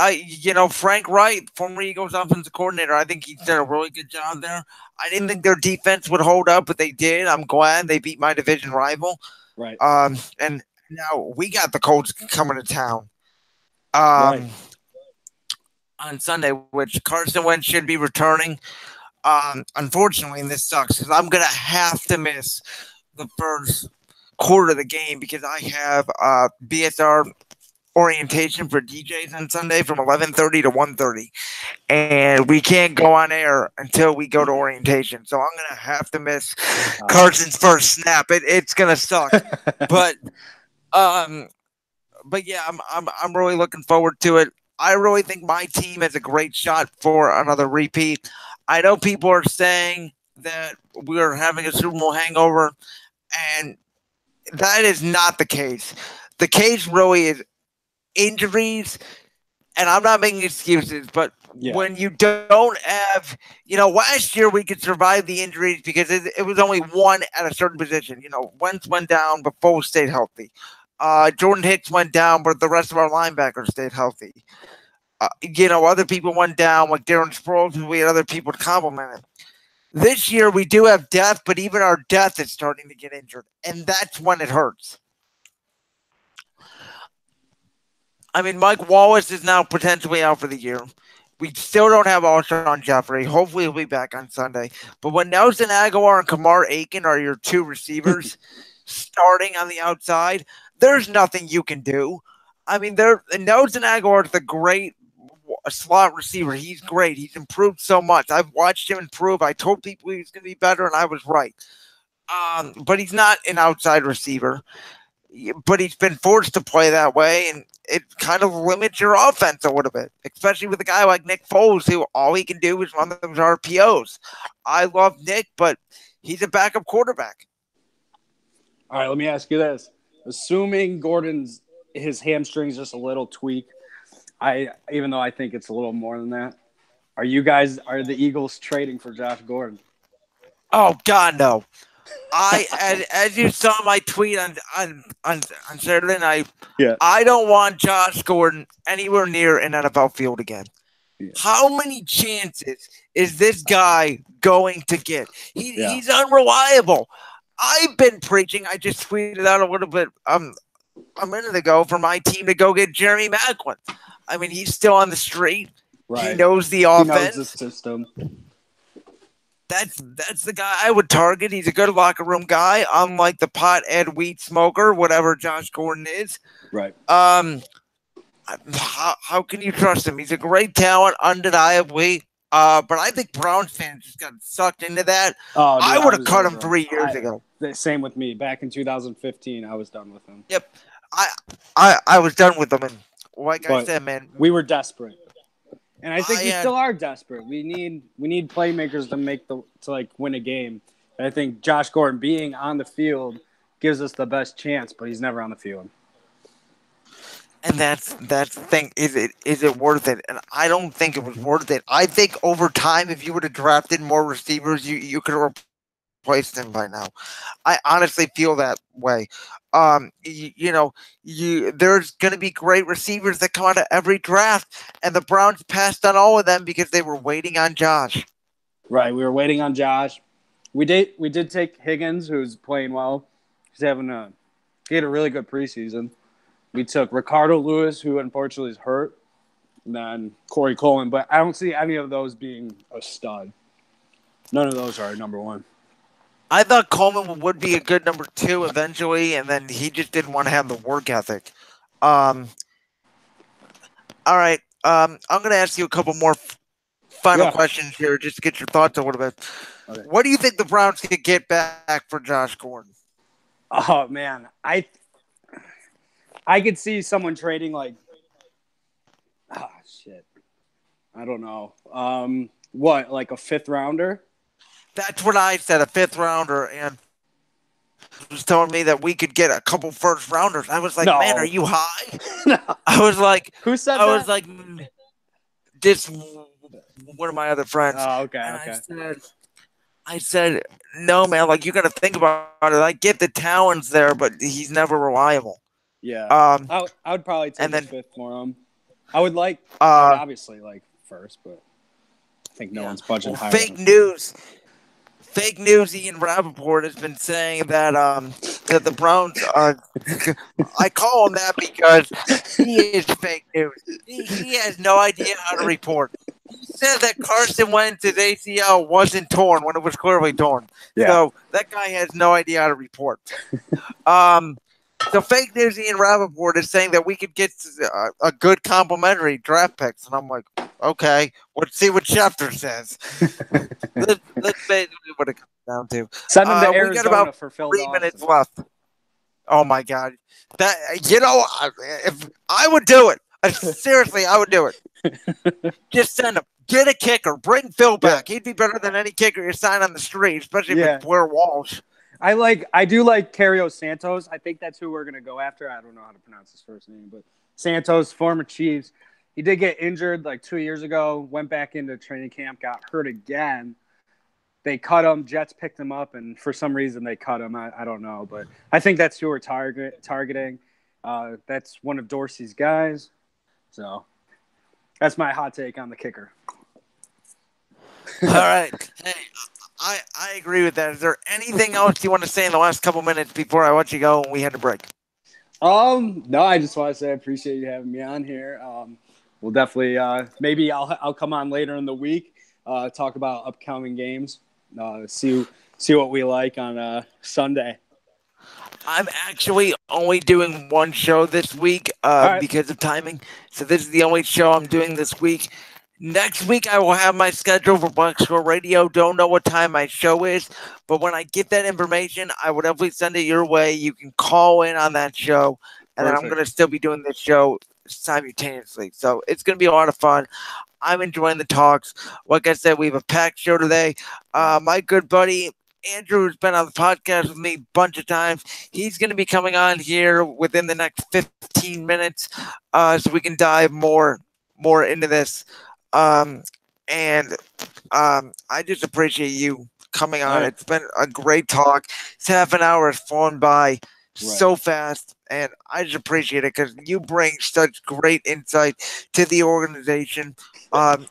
Frank Wright, former Eagles offensive coordinator, I think he did a really good job there. I didn't think their defense would hold up, but they did. I'm glad they beat my division rival. Right. And now we got the Colts coming to town right. on Sunday, which Carson Wentz should be returning. Unfortunately, and this sucks because I'm going to have to miss the first quarter of the game because I have BSR orientation for DJs on Sunday from 11:30 to 1:30, and we can't go on air until we go to orientation. So I'm going to have to miss Carson's first snap. It's going to suck. but yeah, I'm really looking forward to it. I really think my team has a great shot for another repeat. I know people are saying that we're having a Super Bowl hangover, and that is not the case. The case really is injuries, and I'm not making excuses, but Yeah. when you don't have, last year we could survive the injuries because it was only one at a certain position. Wentz went down, but Foles stayed healthy. Jordan Hicks went down, but the rest of our linebackers stayed healthy. Other people went down, like Darren Sproles, and we had other people to complement it. This year we do have depth, but even our depth is starting to get injured, and that's when it hurts. I mean, Mike Wallace is now potentially out for the year. We still don't have Alshon Jeffrey. Hopefully, he'll be back on Sunday. But when Nelson Aguilar and Kamar Aiken are your two receivers starting on the outside, there's nothing you can do. I mean, Nelson Aguilar is a great slot receiver. He's great. He's improved so much. I've watched him improve. I told people he was going to be better, and I was right. But he's not an outside receiver. But he's been forced to play that way, and it kind of limits your offense a little bit, especially with a guy like Nick Foles, who all he can do is run those RPOs. I love Nick, but he's a backup quarterback. All right, let me ask you this. Assuming his hamstring's just a little tweak, even though I think it's a little more than that, are the Eagles trading for Josh Gordon? Oh, God, no. As you saw my tweet on Saturday night, yeah. I don't want Josh Gordon anywhere near an NFL field again. Yeah. How many chances is this guy going to get? He's unreliable. I've been preaching. I just tweeted out a little bit a minute ago for my team to go get Jeremy Maclin. I mean, he's still on the street. Right. He knows the offense. He knows the system. That's the guy I would target. He's a good locker room guy, unlike the pothead weed smoker, whatever Josh Gordon is. Right. How can you trust him? He's a great talent, undeniably. But I think Browns fans just got sucked into that. Oh, dude, I would have cut him 3 years ago. Same with me. Back in 2015, I was done with him. Yep. I was done with him, and I said, man, we were desperate. And I think we still are desperate. We need playmakers to win a game. And I think Josh Gordon being on the field gives us the best chance, but he's never on the field. And that's the thing. Is it worth it? And I don't think it was worth it. I think over time, if you would have drafted more receivers, you could have replaced him by now. I honestly feel that way. There's going to be great receivers that come out of every draft, and the Browns passed on all of them because they were waiting on Josh. Right, we were waiting on Josh. We did take Higgins, who's playing well. He had a really good preseason. We took Ricardo Lewis, who unfortunately is hurt, and then Corey Coleman. But I don't see any of those being a stud. None of those are number one. I thought Coleman would be a good number 2 eventually, and then he just didn't want to have the work ethic. All right. I'm going to ask you a couple more final questions here just to get your thoughts a little bit. Okay. What do you think the Browns could get back for Josh Gordon? Oh, man. I could see someone trading I don't know. Like a 5th rounder? That's what I said, a 5th rounder, and was telling me that we could get a couple 1st rounders. I was like, no. Man, are you high? No. I was like, who said that? I was like, this one of my other friends. Oh, okay. And I said, no, man, you got to think about it. I get the talent's there, but he's never reliable. Yeah. I would probably take the 5th for him. I would obviously 1st, but I think no one's budging higher. Fake news. Ian Rappaport has been saying that that the Browns I call him that because he is fake news. He has no idea how to report. He said that Carson Wentz's ACL wasn't torn when it was clearly torn. Yeah. So that guy has no idea how to report. So fake news Ian Rappaport is saying that we could get a good complimentary draft picks. And I'm like, okay, let's see what Chapter says. Let's basically what it comes down to. Send him to Arizona we got about for Phil 3 minutes left. Oh my God, that if I would do it, seriously, I would do it. Just send him. Get a kicker. Bring Phil Yeah, back. He'd be better than any kicker you sign on the street, especially if it's yeah. Blair Walsh. I do like Carlos Santos. I think that's who we're gonna go after. I don't know how to pronounce his first name, but Santos, former Chiefs. He did get injured like 2 years ago. Went back into training camp, got hurt again. They cut him. Jets picked him up, and for some reason they cut him. I don't know, but I think that's who we're targeting. That's one of Dorsey's guys. So that's my hot take on the kicker. All right. Hey, I agree with that. Is there anything else you want to say in the last couple minutes before I let you go and we had to break? No, I just want to say I appreciate you having me on here. We'll definitely maybe I'll come on later in the week, talk about upcoming games, see what we like on Sunday. I'm actually only doing one show this week All right, because of timing. So this is the only show I'm doing this week. Next week, I will have my schedule for Black Squirrel Radio. Don't know what time my show is, but when I get that information, I will definitely send it your way. You can call in on that show, and then I'm perfect. going to still be doing this show simultaneously. So it's going to be a lot of fun. I'm enjoying the talks. Like I said, we have a packed show today. My good buddy Andrew has been on the podcast with me a bunch of times. He's going to be coming on here within the next 15 minutes, so we can dive more into this. Um, and I just appreciate you coming on. Hey, It's been a great talk. It's half an hour has flown by so right. fast, and I just appreciate it because you bring such great insight to the organization.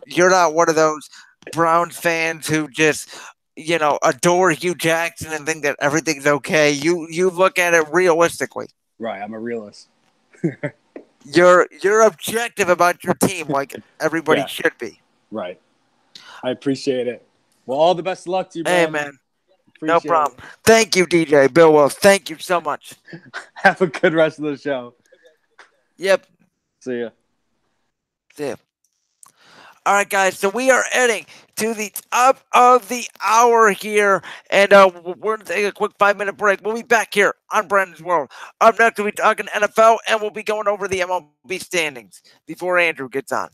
You're not one of those Browns fans who just adore Hugh Jackson and think that everything's okay. You look at it realistically. Right, I'm a realist. You're objective about your team, like everybody Yeah, should be. right. I appreciate it. Well, all the best of luck to you, Hey, man. man, no Appreciate it. problem. Thank you, DJ Bill Wells. Thank you so much. Have a good rest of the show. Yep. See ya. See ya. All right, guys. So we are heading to the top of the hour here, and we're going to take a quick 5-minute break. We'll be back here on Brandon's World. Up next, we'll be talking NFL, and we'll be going over the MLB standings before Andrew gets on.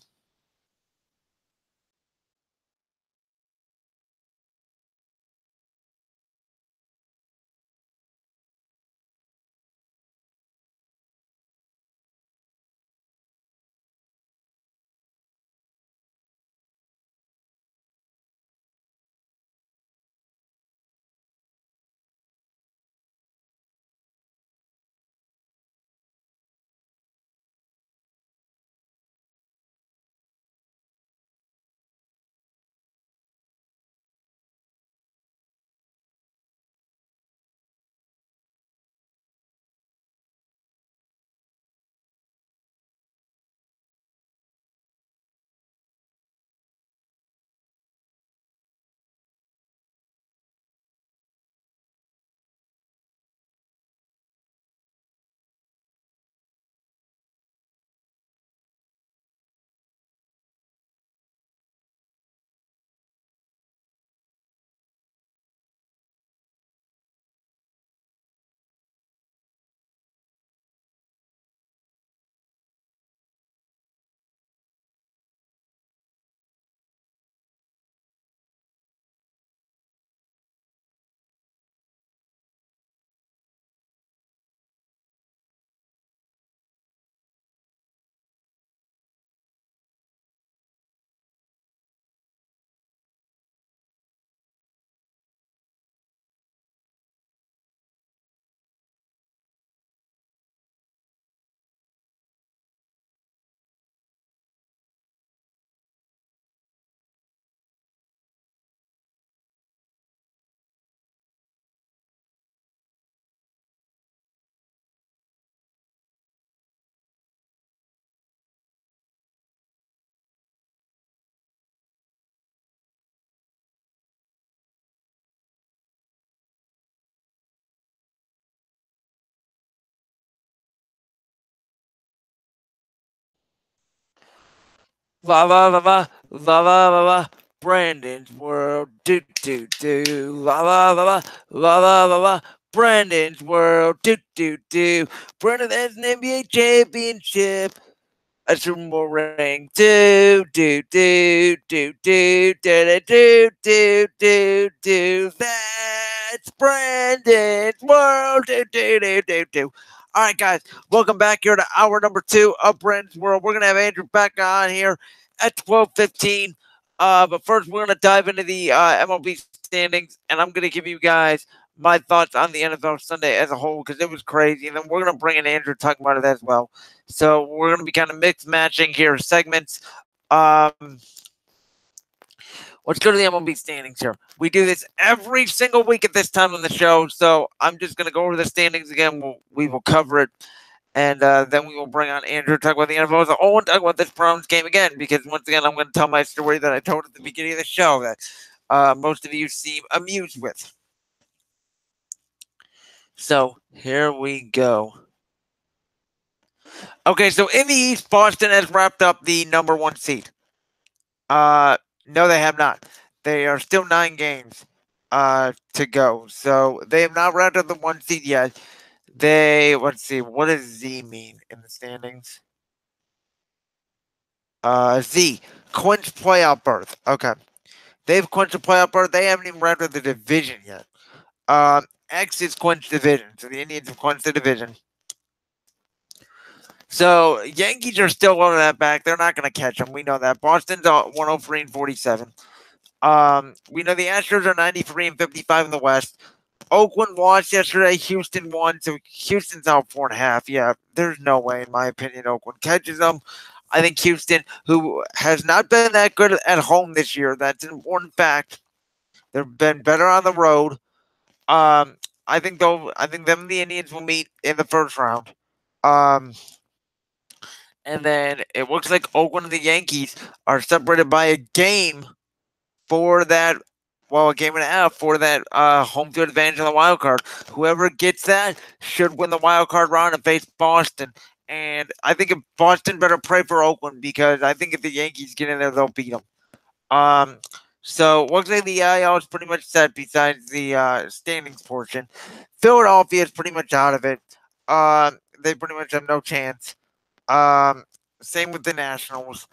La la la la la la la la. Brandon's World. Do do do. La la la la la la la la. Brandon's World. Brandon has an NBA championship. A Super Bowl ring. That's Brandon's World. All right, guys, welcome back here to hour number 2 of Brandon's World. We're gonna have Andrew Baca on here at 12:15. But first, we're gonna dive into the MLB standings, and I'm gonna give you guys my thoughts on the NFL Sunday as a whole because it was crazy. And then we're gonna bring in Andrew talking about it as well. So we're gonna be kind of mixed matching here segments. Um, let's go to the MLB standings here. We do this every single week at this time on the show, so I'm just gonna go over the standings again. We will cover it, and then we will bring on Andrew to talk about the NFL as a whole and talk about this Browns game again because once again I'm going to tell my story that I told at the beginning of the show that most of you seem amused with. So here we go. Okay, so in the East, Boston has wrapped up the number 1 seed. No, they have not. They are still 9 games to go. So they have not wrapped up the 1 seed yet. Let's see, what does Z mean in the standings? Z, Clinch playoff berth. Okay. They've clinched a playoff berth. They haven't even wrapped up the division yet. X is clinched division. So the Indians have clinched the division. So Yankees are still on that back. They're not going to catch them. We know that. Boston's 103 and 47. We know the Astros are 93 and 55 in the West. Oakland lost yesterday. Houston won. So Houston's out 4.5. Yeah, there's no way, in my opinion, Oakland catches them. I think Houston, who has not been that good at home this year, that's an important fact. They've been better on the road. I think them and the Indians will meet in the first round. And then it looks like Oakland and the Yankees are separated by a game for that, a game and a half for that home field advantage on the wild card. Whoever gets that should win the wild card round and face Boston. And I think if Boston better pray for Oakland because I think if the Yankees get in there, they'll beat them. So looks like the IL is pretty much set besides the standings portion. Philadelphia is pretty much out of it. They pretty much have no chance. Same with the Nationals.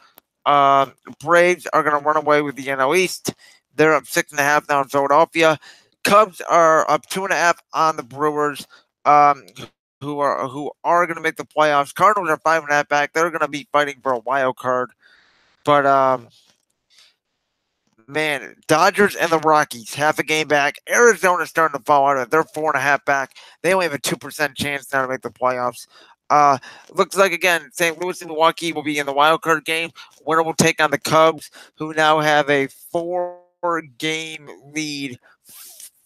Braves are going to run away with the NL East. They're up 6.5 now in Philadelphia. Cubs are up 2.5 on the Brewers, who are going to make the playoffs. Cardinals are 5.5 back. They're going to be fighting for a wild card. But man, Dodgers and the Rockies half a game back. Arizona's starting to fall out of it. They're 4.5 back. They only have a 2% chance now to make the playoffs. Looks like again, St. Louis and Milwaukee will be in the wild card game. Winner will take on the Cubs, who now have a 4-game lead,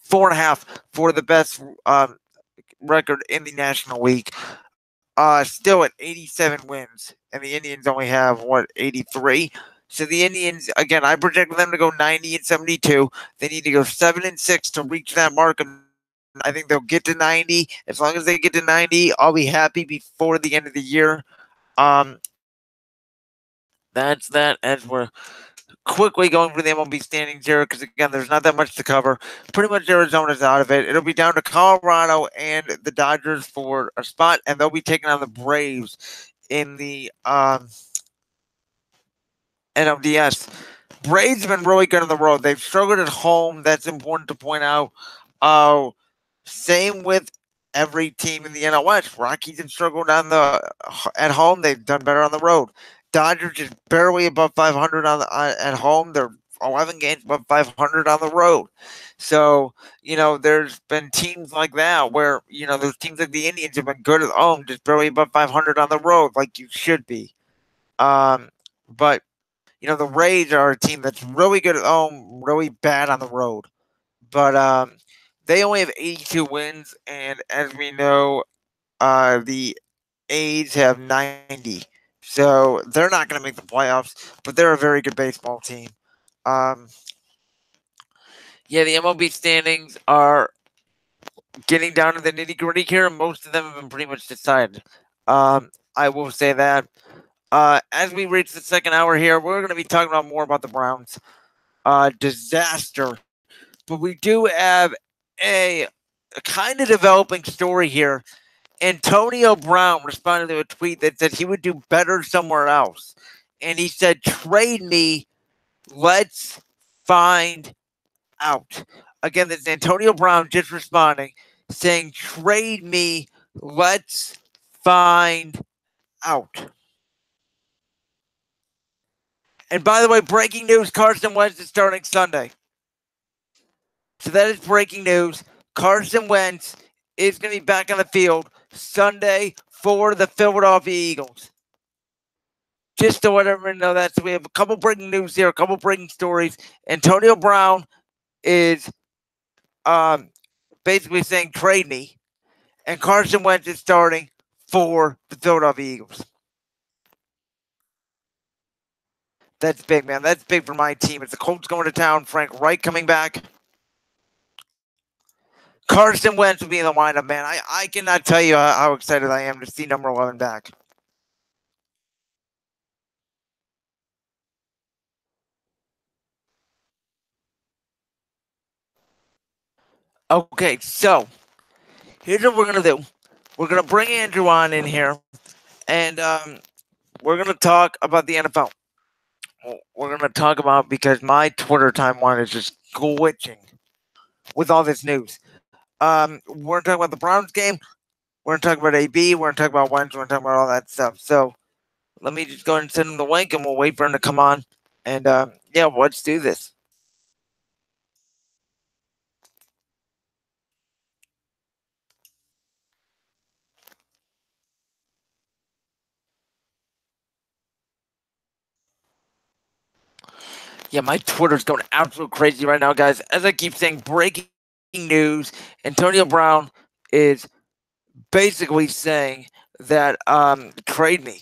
4.5 for the best record in the National League. Still at 87 wins, and the Indians only have 83. So the Indians, again, I project them to go 90 and 72. They need to go 7-6 to reach that mark. I think they'll get to 90. As long as they get to 90, I'll be happy before the end of the year. That's that. As we're quickly going through the MLB standings here, because again, there's not that much to cover. Pretty much Arizona's out of it. It'll be down to Colorado and the Dodgers for a spot, and they'll be taking on the Braves in the NLDS. Braves have been really good on the road. They've struggled at home. That's important to point out. Same with every team in the NL West. Rockies have struggled at home. They've done better on the road. Dodgers just barely above 500 at home. They're 11 games above 500 on the road. So, there's been teams like that where, those teams like the Indians have been good at home, just barely above 500 on the road, like you should be. But, the Rays are a team that's really good at home, really bad on the road. But they only have 82 wins, and as we know, the A's have 90. So they're not going to make the playoffs, but they're a very good baseball team. Yeah, the MLB standings are getting down to the nitty-gritty here, and most of them have been pretty much decided. I will say that. As we reach the second hour here, we're going to be talking about more about the Browns. Disaster. But we do have a kind of developing story here. Antonio Brown responded to a tweet that said he would do better somewhere else. And he said, trade me. Let's find out. Again, this is Antonio Brown just responding, saying, trade me. Let's find out. And by the way, breaking news, Carson Wentz is starting Sunday. So that is breaking news. Carson Wentz is going to be back on the field Sunday for the Philadelphia Eagles. Just to let everyone know that. So we have a couple breaking news here, a couple breaking stories. Antonio Brown is basically saying trade me. And Carson Wentz is starting for the Philadelphia Eagles. That's big, man. That's big for my team. It's the Colts going to town. Frank Reich coming back. Carson Wentz will be in the lineup, man. I cannot tell you how excited I am to see number 11 back. Okay, so here's what we're going to do. We're going to bring Andrew on in here, and we're going to talk about the NFL. We're going to talk about, because my Twitter timeline is just glitching with all this news. We're going to talk about the Browns game. We're going to talk about AB. We're going to talk about Wentz. We're going to talk about all that stuff. So let me just go ahead and send him the link, and we'll wait for him to come on. And yeah, let's do this. Yeah, my Twitter's going absolute crazy right now, guys. As I keep saying, breaking news, Antonio Brown is basically saying that trade me.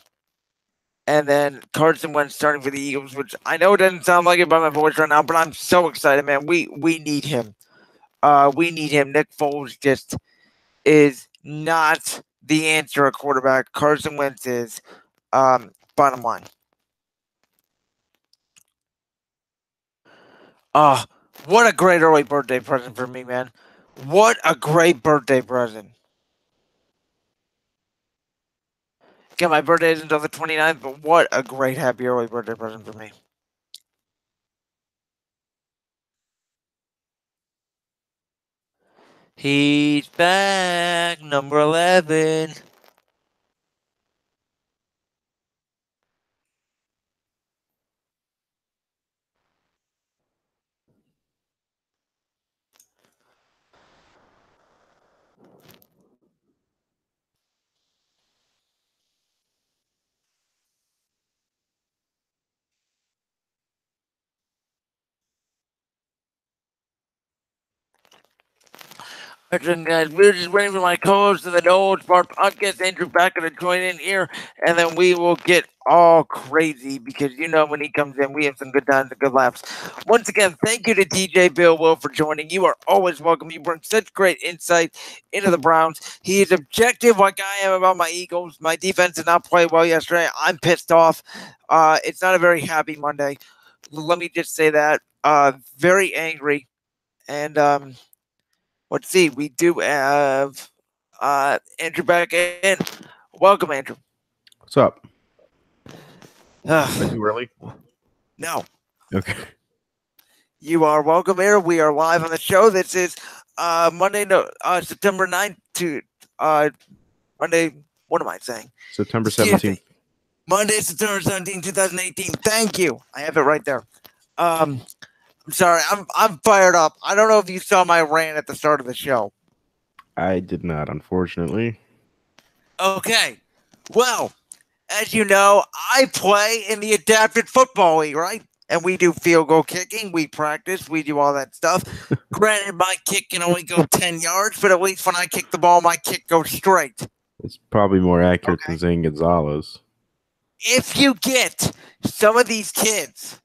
And then Carson Wentz starting for the Eagles, which I know it doesn't sound like it by my voice right now, but I'm so excited, man. We need him. We need him. Nick Foles just is not the answer at quarterback. Carson Wentz is. Bottom line. What a great early birthday present for me, man. What a great birthday present. Again, my birthday isn't until the 29th, but what a great happy early birthday present for me. He's back, number 11. Listen, guys, we're just waiting for my co-host of the No Holds Barred podcast, Andrew Baca, to join in here, and then we will get all crazy because, you know, when he comes in, we have some good times and good laughs. Once again, thank you to DJ Bill Will for joining. You are always welcome. You bring such great insight into the Browns. He is objective like I am about my Eagles. My defense did not play well yesterday. I'm pissed off. It's not a very happy Monday. Let me just say that. Very angry. And, let's see. We do have Andrew back in. Welcome, Andrew. What's up? Too early? No. Okay. You are welcome here. We are live on the show. This is Monday, September 9th to Monday. What am I saying? September 17th. Monday, September 17th, 2018. Thank you. I have it right there. I'm sorry. I'm fired up. I don't know if you saw my rant at the start of the show. I did not, unfortunately. Okay. Well, as you know, I play in the Adapted Football League, right? And we do field goal kicking. We practice. We do all that stuff. Granted, my kick can only go 10 yards, but at least when I kick the ball, my kick goes straight. It's probably more accurate than Zane Gonzalez. If you get some of these kids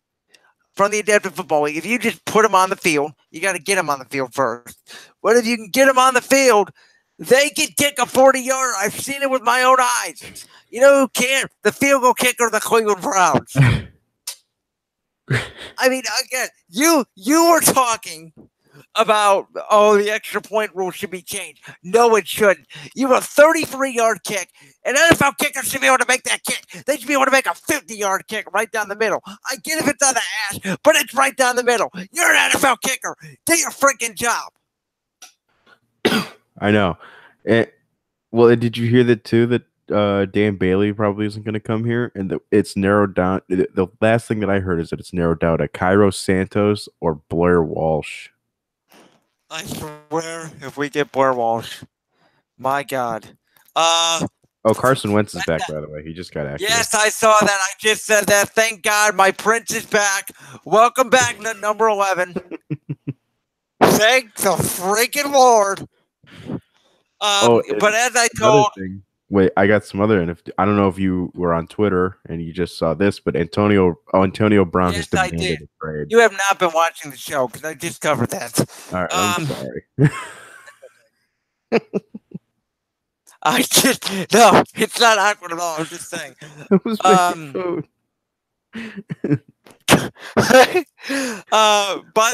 from the Adapted Football League, if you just put them on the field, you got to get them on the field first. But if you can get them on the field, they can kick a 40-yard. I've seen it with my own eyes. You know who can't? The field goal kicker of the Cleveland Browns. I mean, again, you were talking about, oh, the extra point rule should be changed. No, it shouldn't. You have a 33-yard kick. An NFL kicker should be able to make that kick. They should be able to make a 50-yard kick right down the middle. I get if it's on the ass, but it's right down the middle. You're an NFL kicker. Do your freaking job. I know. Well, did you hear that too? That Dan Bailey probably isn't going to come here, and it's narrowed down. The last thing that I heard is that it's narrowed down to Cairo Santos or Blair Walsh. I swear, if we get Blair Walsh, my God. Oh, Carson Wentz is back, by the way. He just got activated. Yes, I saw that. I just said that. Thank God, my prince is back. Welcome back to number 11. Thank the freaking Lord. But as I told, wait, I got some other. And I don't know if you were on Twitter and you just saw this, but Antonio Brown has demanded a trade. You have not been watching the show because I just covered that. All right, I'm sorry. No, it's not awkward at all. I'm just saying. It was by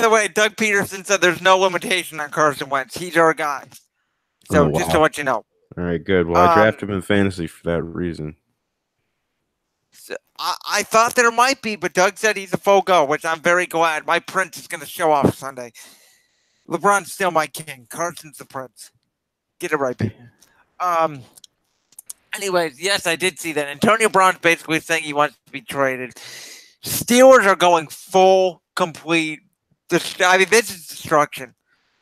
the way, Doug Peterson said there's no limitation on Carson Wentz. He's our guy. So just to let you know. All right, good. Well, I drafted him in fantasy for that reason. So I thought there might be, but Doug said he's a full go, which I'm very glad. My prince is going to show off Sunday. LeBron's still my king. Carson's the prince. Get it right, baby. Anyways, yes, I did see that. Antonio Brown's basically saying he wants to be traded. Steelers are going full, complete. I mean, this is destruction.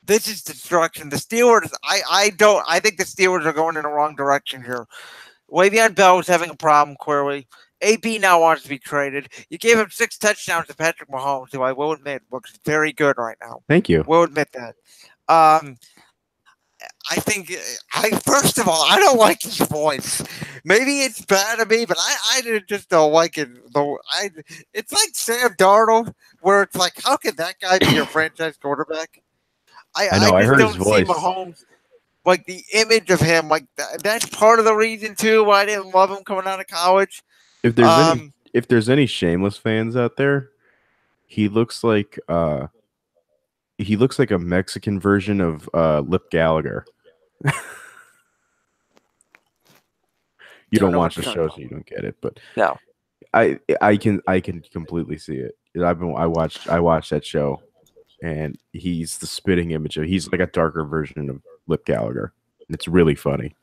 This is destruction. The Steelers, I think the Steelers are going in the wrong direction here. Le'Veon Bell is having a problem, clearly. AB now wants to be traded. You gave him 6 touchdowns to Patrick Mahomes, who I will admit looks very good right now. Thank you. We'll admit that. I think, first of all, I don't like his voice. Maybe it's bad of me, but I just don't like it. It's like Sam Darnold, where it's like, how can that guy be your franchise quarterback? I know. I heard his voice. Mahomes, like the image of him, like that's part of the reason too why I didn't love him coming out of college. If there's any Shameless fans out there, he looks like a Mexican version of Lip Gallagher. You don't watch the show, so you don't get it. But no, I can completely see it. I watched that show, and he's the spitting image of. He's like a darker version of Lip Gallagher. It's really funny.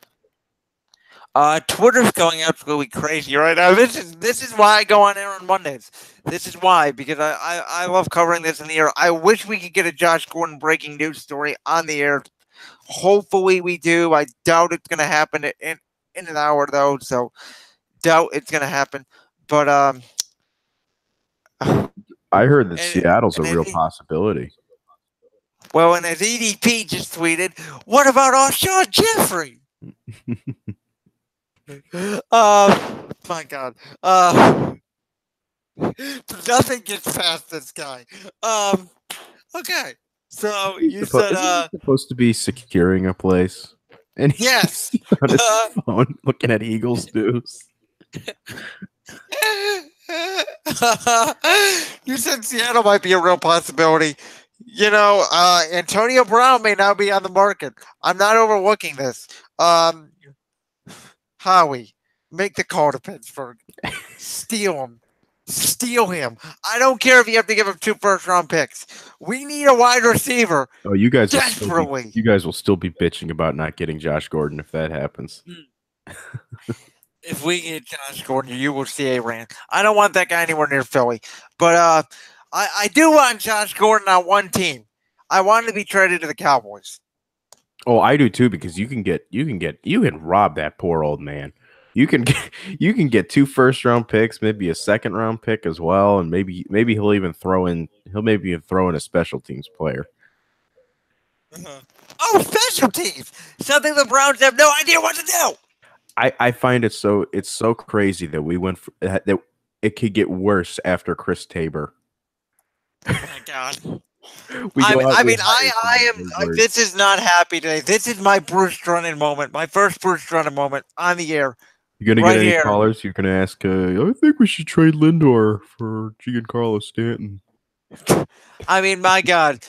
Twitter's going absolutely crazy right now. This is why I go on air on Mondays. This is why, because I love covering this in the air. I wish we could get a Josh Gordon breaking news story on the air. Hopefully we do. I doubt it's going to happen in an hour though, so doubt it's going to happen. But I heard that Seattle's a real possibility. Well, and as EDP just tweeted, what about Alshon Jeffrey? My God. Nothing gets past this guy. Okay. So you said isn't he supposed to be securing a place? And yes. On his phone looking at Eagles news. You said Seattle might be a real possibility. You know, Antonio Brown may now be on the market. I'm not overlooking this. Howie, make the call to Pittsburgh. Steal him. Steal him. I don't care if you have to give him 2 first-round picks. We need a wide receiver. Oh, you guys desperately. You guys will still be bitching about not getting Josh Gordon if that happens. If we get Josh Gordon, you will see a rant. I don't want that guy anywhere near Philly. But I do want Josh Gordon on one team. I want him to be traded to the Cowboys. Oh, I do too, because you can rob that poor old man. You can get 2 first-round picks, maybe a second-round pick as well, and maybe he'll even throw in a special teams player. Oh, special teams! Something the Browns have no idea what to do. I find it's so crazy that we went that it could get worse after Chris Tabor. Oh my God. I am. This is not happy today. This is my Bruce Drennan moment. My first Bruce Drennan moment on the air. You're gonna get any callers? You're gonna ask. I think we should trade Lindor for Giancarlo Stanton. I mean, my God.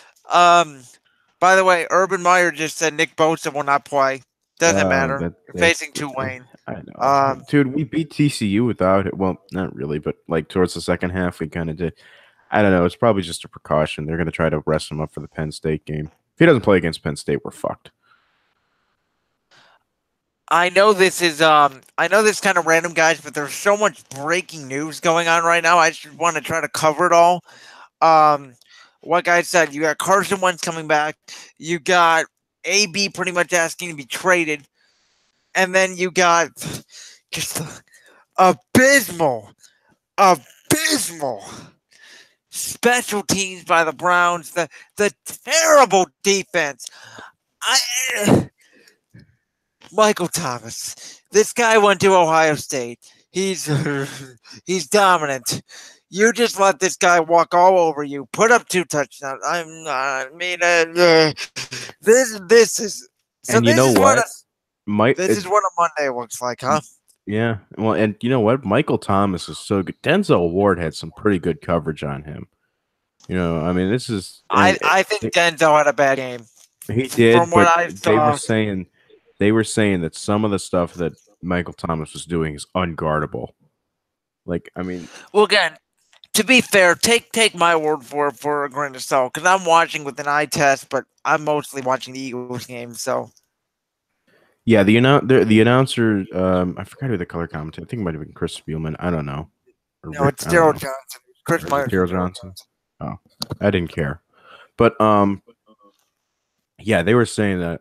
By the way, Urban Meyer just said Nick Bosa will not play. Doesn't matter. You're facing Tulane. I know, dude. We beat TCU without it. Well, not really, but like towards the second half, we kind of did. I don't know. It's probably just a precaution. They're going to try to rest him up for the Penn State game. If he doesn't play against Penn State, we're fucked. I know this is kind of random, guys, but there's so much breaking news going on right now. I just want to try to cover it all. Like I said, you got Carson Wentz coming back. You got AB pretty much asking to be traded. And then you got just abysmal special teams by the Browns. The terrible defense. Michael Thomas. This guy went to Ohio State. He's dominant. You just let this guy walk all over you. Put up 2 touchdowns. This is. So and you know what? This is what a Monday looks like, huh? Yeah. Well, and you know what? Michael Thomas is so good. Denzel Ward had some pretty good coverage on him. You know, I mean, this is. I think Denzel had a bad game. He did, from what I saw. They were saying that some of the stuff that Michael Thomas was doing is unguardable. Like, I mean, well, again, to be fair, take my word for it for a grain of salt, because I'm watching with an eye test, but I'm mostly watching the Eagles game. So, yeah, the announcer, I forgot who the color commentator. I think it might have been Chris Spielman. I don't know. No, it's Daryl Johnson. Chris Myers. Daryl Johnson. Oh, I didn't care, but yeah, they were saying that.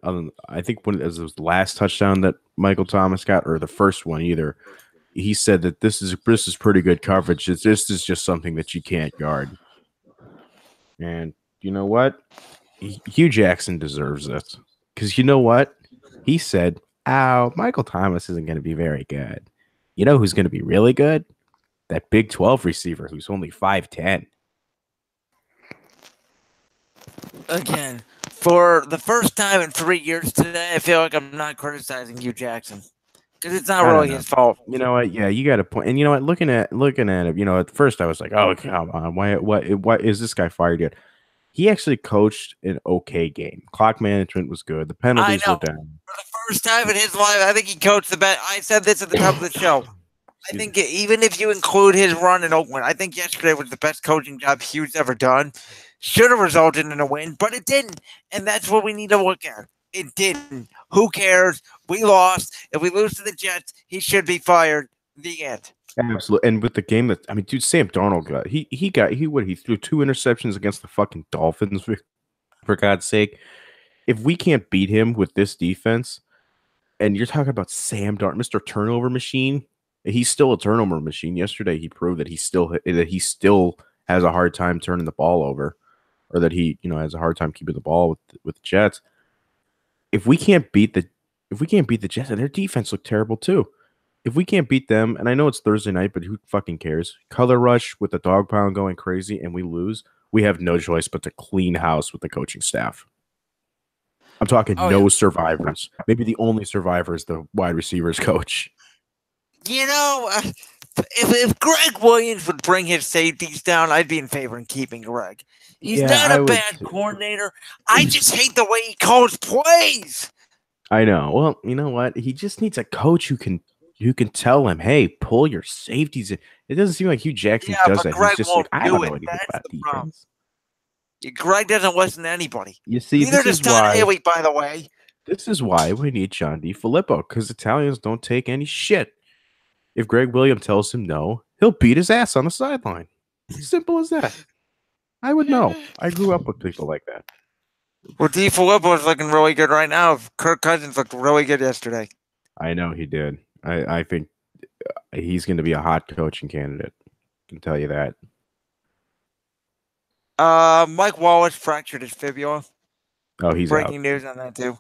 I think when it was the last touchdown that Michael Thomas got, or the first one either, he said that this is pretty good coverage. This is just something that you can't guard. And you know what? Hugh Jackson deserves this, because you know what? He said, "Oh, Michael Thomas isn't going to be very good. You know who's going to be really good? That Big 12 receiver who's only 5'10". Again, for the first time in 3 years today, I feel like I'm not criticizing Hugh Jackson, because it's not really his fault. You know what? Yeah, you got a point. And you know what? Looking at it, you know, at first I was like, "Oh, come on, why is this guy fired yet?" He actually coached an okay game. Clock management was good. The penalties were down. For the first time in his life, I think he coached the best. I said this at the top of the show. I think even if you include his run in Oakland, I think yesterday was the best coaching job Hugh's ever done. Should have resulted in a win, but it didn't. And that's what we need to look at. It didn't. Who cares? We lost. If we lose to the Jets, he should be fired. The end. Absolutely. And with the game that, I mean, dude, Sam Darnold got he threw 2 interceptions against the fucking Dolphins, for God's sake. If we can't beat him with this defense, and you're talking about Sam Darnold, Mr. Turnover Machine, he's still a turnover machine. Yesterday he proved that he still has a hard time turning the ball over, or that he, you know, has a hard time keeping the ball with the Jets. If we can't beat the Jets, and their defense looked terrible too. If we can't beat them, and I know it's Thursday night, but who fucking cares? Color rush with the dog pound going crazy, and we lose. We have no choice but to clean house with the coaching staff. I'm talking survivors. Maybe the only survivor is the wide receivers coach. You know, if Greg Williams would bring his safeties down, I'd be in favor of keeping Greg. He's not a bad coordinator. I just hate the way he calls plays. I know. Well, you know what? He just needs a coach who can tell him, "Hey, pull your safeties." It doesn't seem like Hugh Jackson does that. Greg He's just like, "I don't know anything about defense." Greg doesn't listen to anybody. You see, neither does Todd Haley, by the way. This is why we need John DeFilippo, because Italians don't take any shit. If Greg Williams tells him no, he'll beat his ass on the sideline. Simple as that. I would know. I grew up with people like that. Well, DeFilippo is looking really good right now. Kirk Cousins looked really good yesterday. I know he did. I think he's going to be a hot coaching candidate. I can tell you that. Mike Wallace fractured his fibula. Oh, he's breaking news on that too.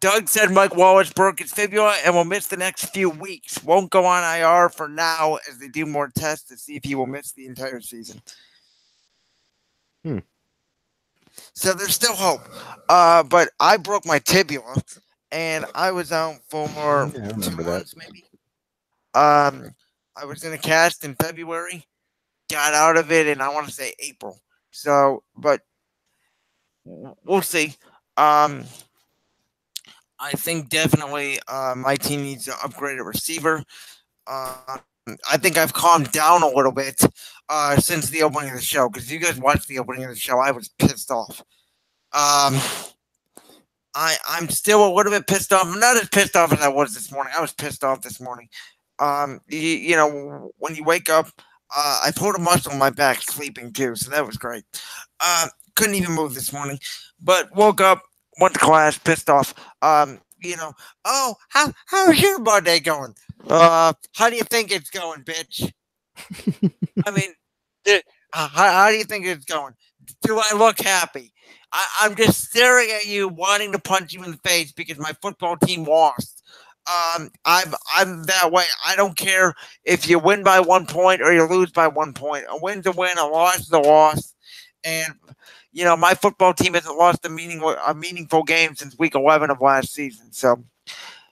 Doug said Mike Wallace broke his fibula and will miss the next few weeks. Won't go on IR for now as they do more tests to see if he will miss the entire season. So there's still hope. But I broke my tibia and I was out for 2 months maybe. I was in a cast in February, got out of it, and I want to say April. So, but we'll see. Um, I think definitely my team needs to upgrade a receiver. I think I've calmed down a little bit since the opening of the show because you guys watched the opening of the show. I was pissed off. Um, I'm still a little bit pissed off. I'm not as pissed off as I was this morning. I was pissed off this morning. You know, when you wake up, I pulled a muscle in my back sleeping too, so that was great. Couldn't even move this morning, but woke up, went to class, pissed off. You know, oh, how's your birthday going? How do you think it's going, bitch? I mean, how do you think it's going? Do I look happy? I'm just staring at you, wanting to punch you in the face because my football team lost. I'm that way. I don't care if you win by 1 point or you lose by 1 point. A win's a win, a loss is a loss. And you know, my football team hasn't lost a meaningful game since week 11 of last season. So,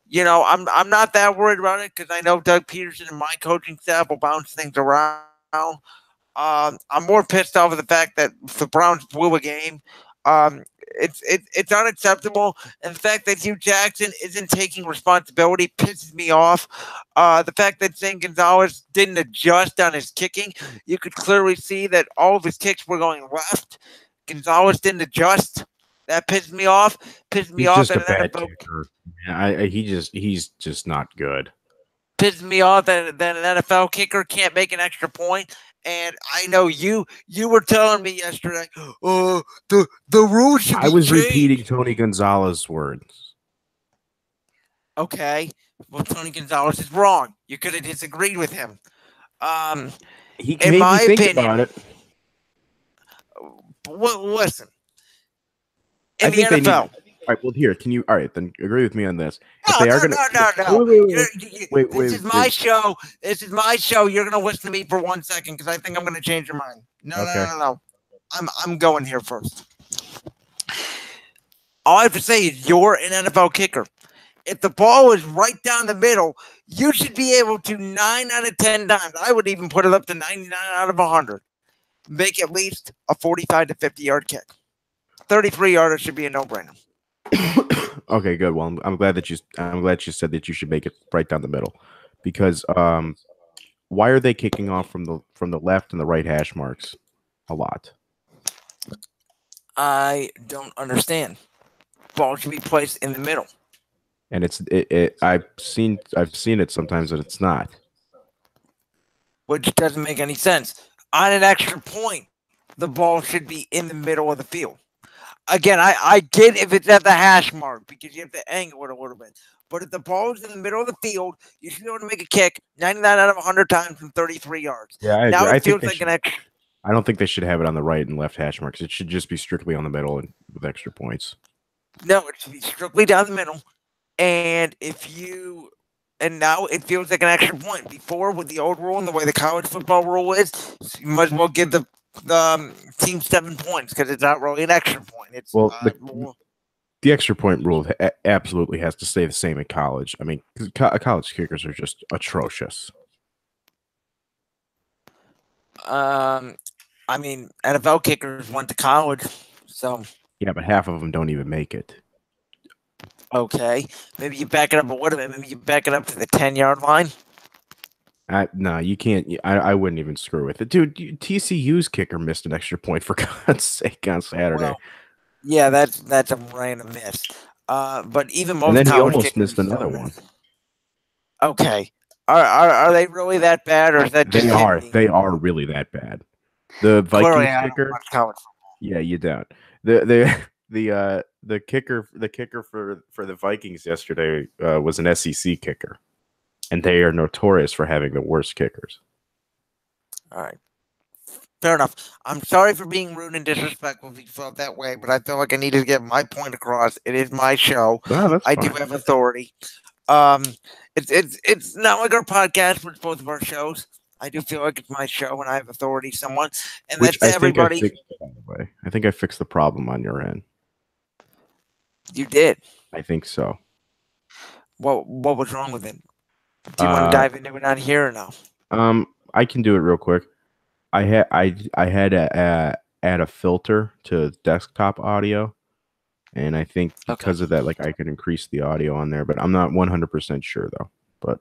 you know, I'm not that worried about it because I know Doug Peterson and my coaching staff will bounce things around. I'm more pissed off of the fact that the Browns blew a game. It's unacceptable, and the fact that Hugh Jackson isn't taking responsibility pisses me off. The fact that Zane Gonzalez didn't adjust on his kicking, you could clearly see that all of his kicks were going left. Gonzalez didn't adjust. That pissed me off. Pissed me He's off just a that bad NFL kicker. He's just not good. pisses me off that an NFL kicker can't make an extra point. And I know you were telling me yesterday, the rules should be I was changed. repeating Tony Gonzalez's words. Okay, well, Tony Gonzalez is wrong. You could have disagreed with him. He In made my me think opinion, about it. well, listen. I In the think they need. NFL, All right, well, here, can you? All right, then agree with me on this. If no, they are no, going no, to, no, no. wait, This is my show. This is my show. You're gonna listen to me for 1 second because I think I'm gonna change your mind. No, Okay. no. I'm going here first. All I have to say is you're an NFL kicker. If the ball is right down the middle, you should be able to 9 out of 10 times. I would even put it up to 99 out of 100. Make at least a 45 to 50-yard kick. 33-yarder should be a no-brainer. Okay, good. Well, I'm glad that you said that you should make it right down the middle, because why are they kicking off from the left and the right hash marks a lot? I don't understand. Ball should be placed in the middle. And I've seen it sometimes that it's not. Which doesn't make any sense. On an extra point, the ball should be in the middle of the field. Again, I get if it's at the hash mark because you have to angle it a little bit. But if the ball is in the middle of the field, you should be able to make a kick 99 out of 100 times from 33 yards. Yeah, I now agree. it feels like an extra. I don't think they should have it on the right and left hash marks. It should just be strictly on the middle and with extra points. No, it should be strictly down the middle. And now it feels like an extra point. Before, with the old rule and the way the college football rule is, you might as well give the team 7 points because it's not really an extra point. It's the extra point rule absolutely has to stay the same in college. I mean, college kickers are just atrocious. I mean, NFL kickers went to college, so yeah, but half of them don't even make it. Okay, maybe you back it up a little bit. Maybe you back it up to the 10-yard line. No, you can't. I wouldn't even screw with it, dude. TCU's kicker missed an extra point for God's sake on Saturday. Well, yeah, that's a random miss. But even most and then he almost kickers missed another one. Okay, are they really that bad, or is that just they are really that bad? The Vikings kicker. Yeah, you don't. The kicker for the Vikings yesterday was an SEC kicker, and they are notorious for having the worst kickers. All right, fair enough. I'm sorry for being rude and disrespectful if you felt that way, but I felt like I needed to get my point across. It is my show. I do have authority. It's not like our podcast, but it's both of our shows. I do feel like it's my show and I have authority somewhat, and that's everybody. I think I fixed the problem on your end. You did. I think so. What was wrong with it? Do you want to dive into it on here or no? I can do it real quick. I had add a filter to desktop audio, and I think because of that, like I could increase the audio on there, but I'm not 100% sure though. But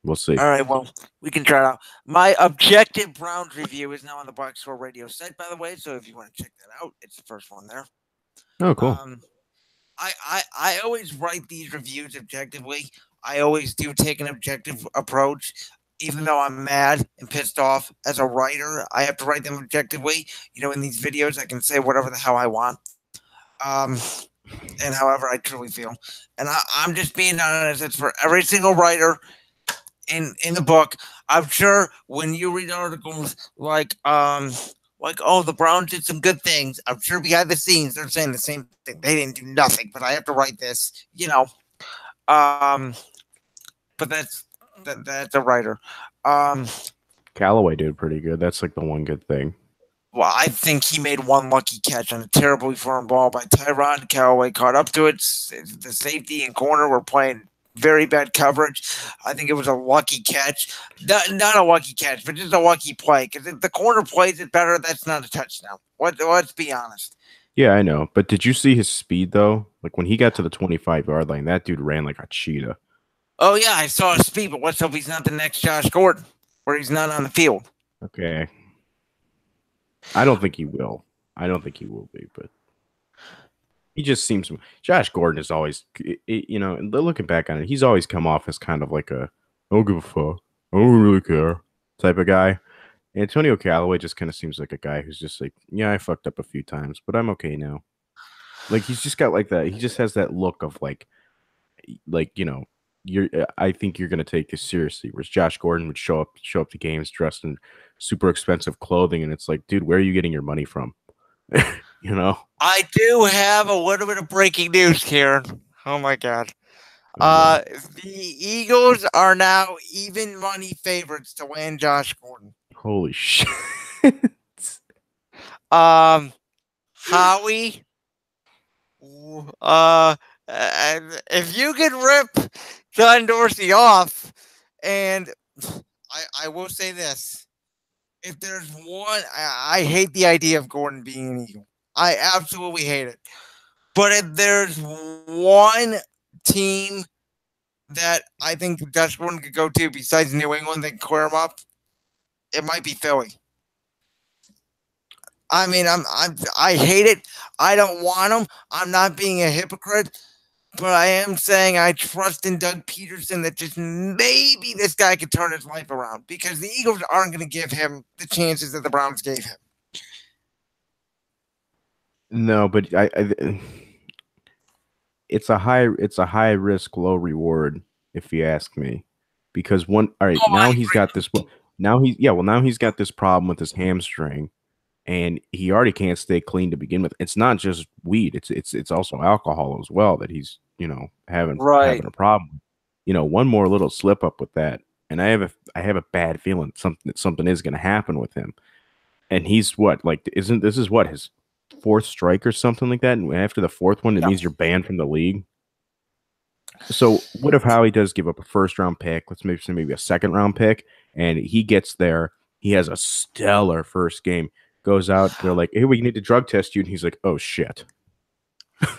we'll see. All right, well, we can try it out. My objective Browns review is now on the Box Score Radio site, by the way. So if you want to check that out, it's the first one there. Oh, cool. I always write these reviews objectively. I always do take an objective approach. Even though I'm mad and pissed off as a writer, I have to write them objectively. You know, in these videos, I can say whatever the hell I want. And however I truly feel. And I'm just being honest. It's for every single writer in the book. I'm sure when you read articles like oh, the Browns did some good things, I'm sure behind the scenes they're saying the same thing. They didn't do nothing, but I have to write this, you know. But that's a writer. Callaway did pretty good. That's like the one good thing. Well, I think he made one lucky catch on a terribly thrown ball by Tyrod. Callaway caught up to it. The safety and corner were playing very bad coverage. I think it was a lucky catch. Not a lucky catch, but just a lucky play. Because if the corner plays it better, that's not a touchdown. Let's be honest. Yeah, I know. But did you see his speed, though? Like, when he got to the 25-yard line, that dude ran like a cheetah. Oh, yeah, I saw his speed, but let's hope he's not the next Josh Gordon, where he's not on the field. Okay. I don't think he will. I don't think he will be, but he just seems. Josh Gordon is always, you know, and looking back on it, he's always come off as kind of like a, I don't give a fuck, I don't really care type of guy. Antonio Callaway just kind of seems like a guy who's just like, yeah, I fucked up a few times, but I'm okay now. Like, he's just got like that. He just has that look of like, you know, I think you're gonna take this seriously. Whereas Josh Gordon would show up to games dressed in super expensive clothing, and it's like, dude, where are you getting your money from? You know. I do have a little bit of breaking news, Karen. Oh my god. The Eagles are now even money favorites to land Josh Gordon. Holy shit. Howie. And if you can rip John Dorsey off, and I will say this, if there's one, I hate the idea of Gordon being an Eagle. I absolutely hate it. But if there's one team that I think Josh Gordon could go to besides New England that can clear him up, it might be Philly. I mean, I hate it. I don't want him. I'm not being a hypocrite. But I am saying I trust in Doug Peterson that just maybe this guy could turn his life around, because the Eagles aren't going to give him the chances that the Browns gave him. No, but it's a high risk, low reward, if you ask me. Because now he's got this problem with his hamstring, and he already can't stay clean to begin with. It's not just weed; it's also alcohol as well that he's, you know, having a problem. You know, one more little slip up with that, and I have a bad feeling something is going to happen with him. And he's what, like, isn't this is what, his fourth strike or something like that? And after the fourth one, it means you're banned from the league. So what if Howie does give up a first round pick? Let's maybe a second round pick, and he gets there. He has a stellar first game. Goes out, they're like, hey, we need to drug test you, and he's like, oh shit.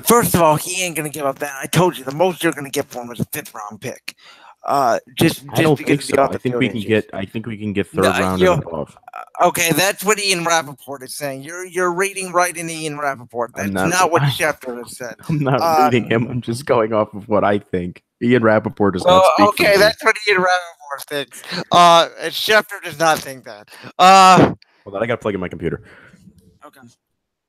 First of all, he ain't gonna give up that. I told you, the most you're gonna get for him is a 5th round pick. I don't think so. I think we can get third round and above. Okay, that's what Ian Rappaport is saying. You're reading right in Ian Rappaport. That's not what Schefter has said. I'm not reading him. I'm just going off of what I think. Ian Rappaport does not speak. Okay, that's what Ian Rappaport thinks. Schefter does not think that. Hold on, I gotta plug in my computer. Okay.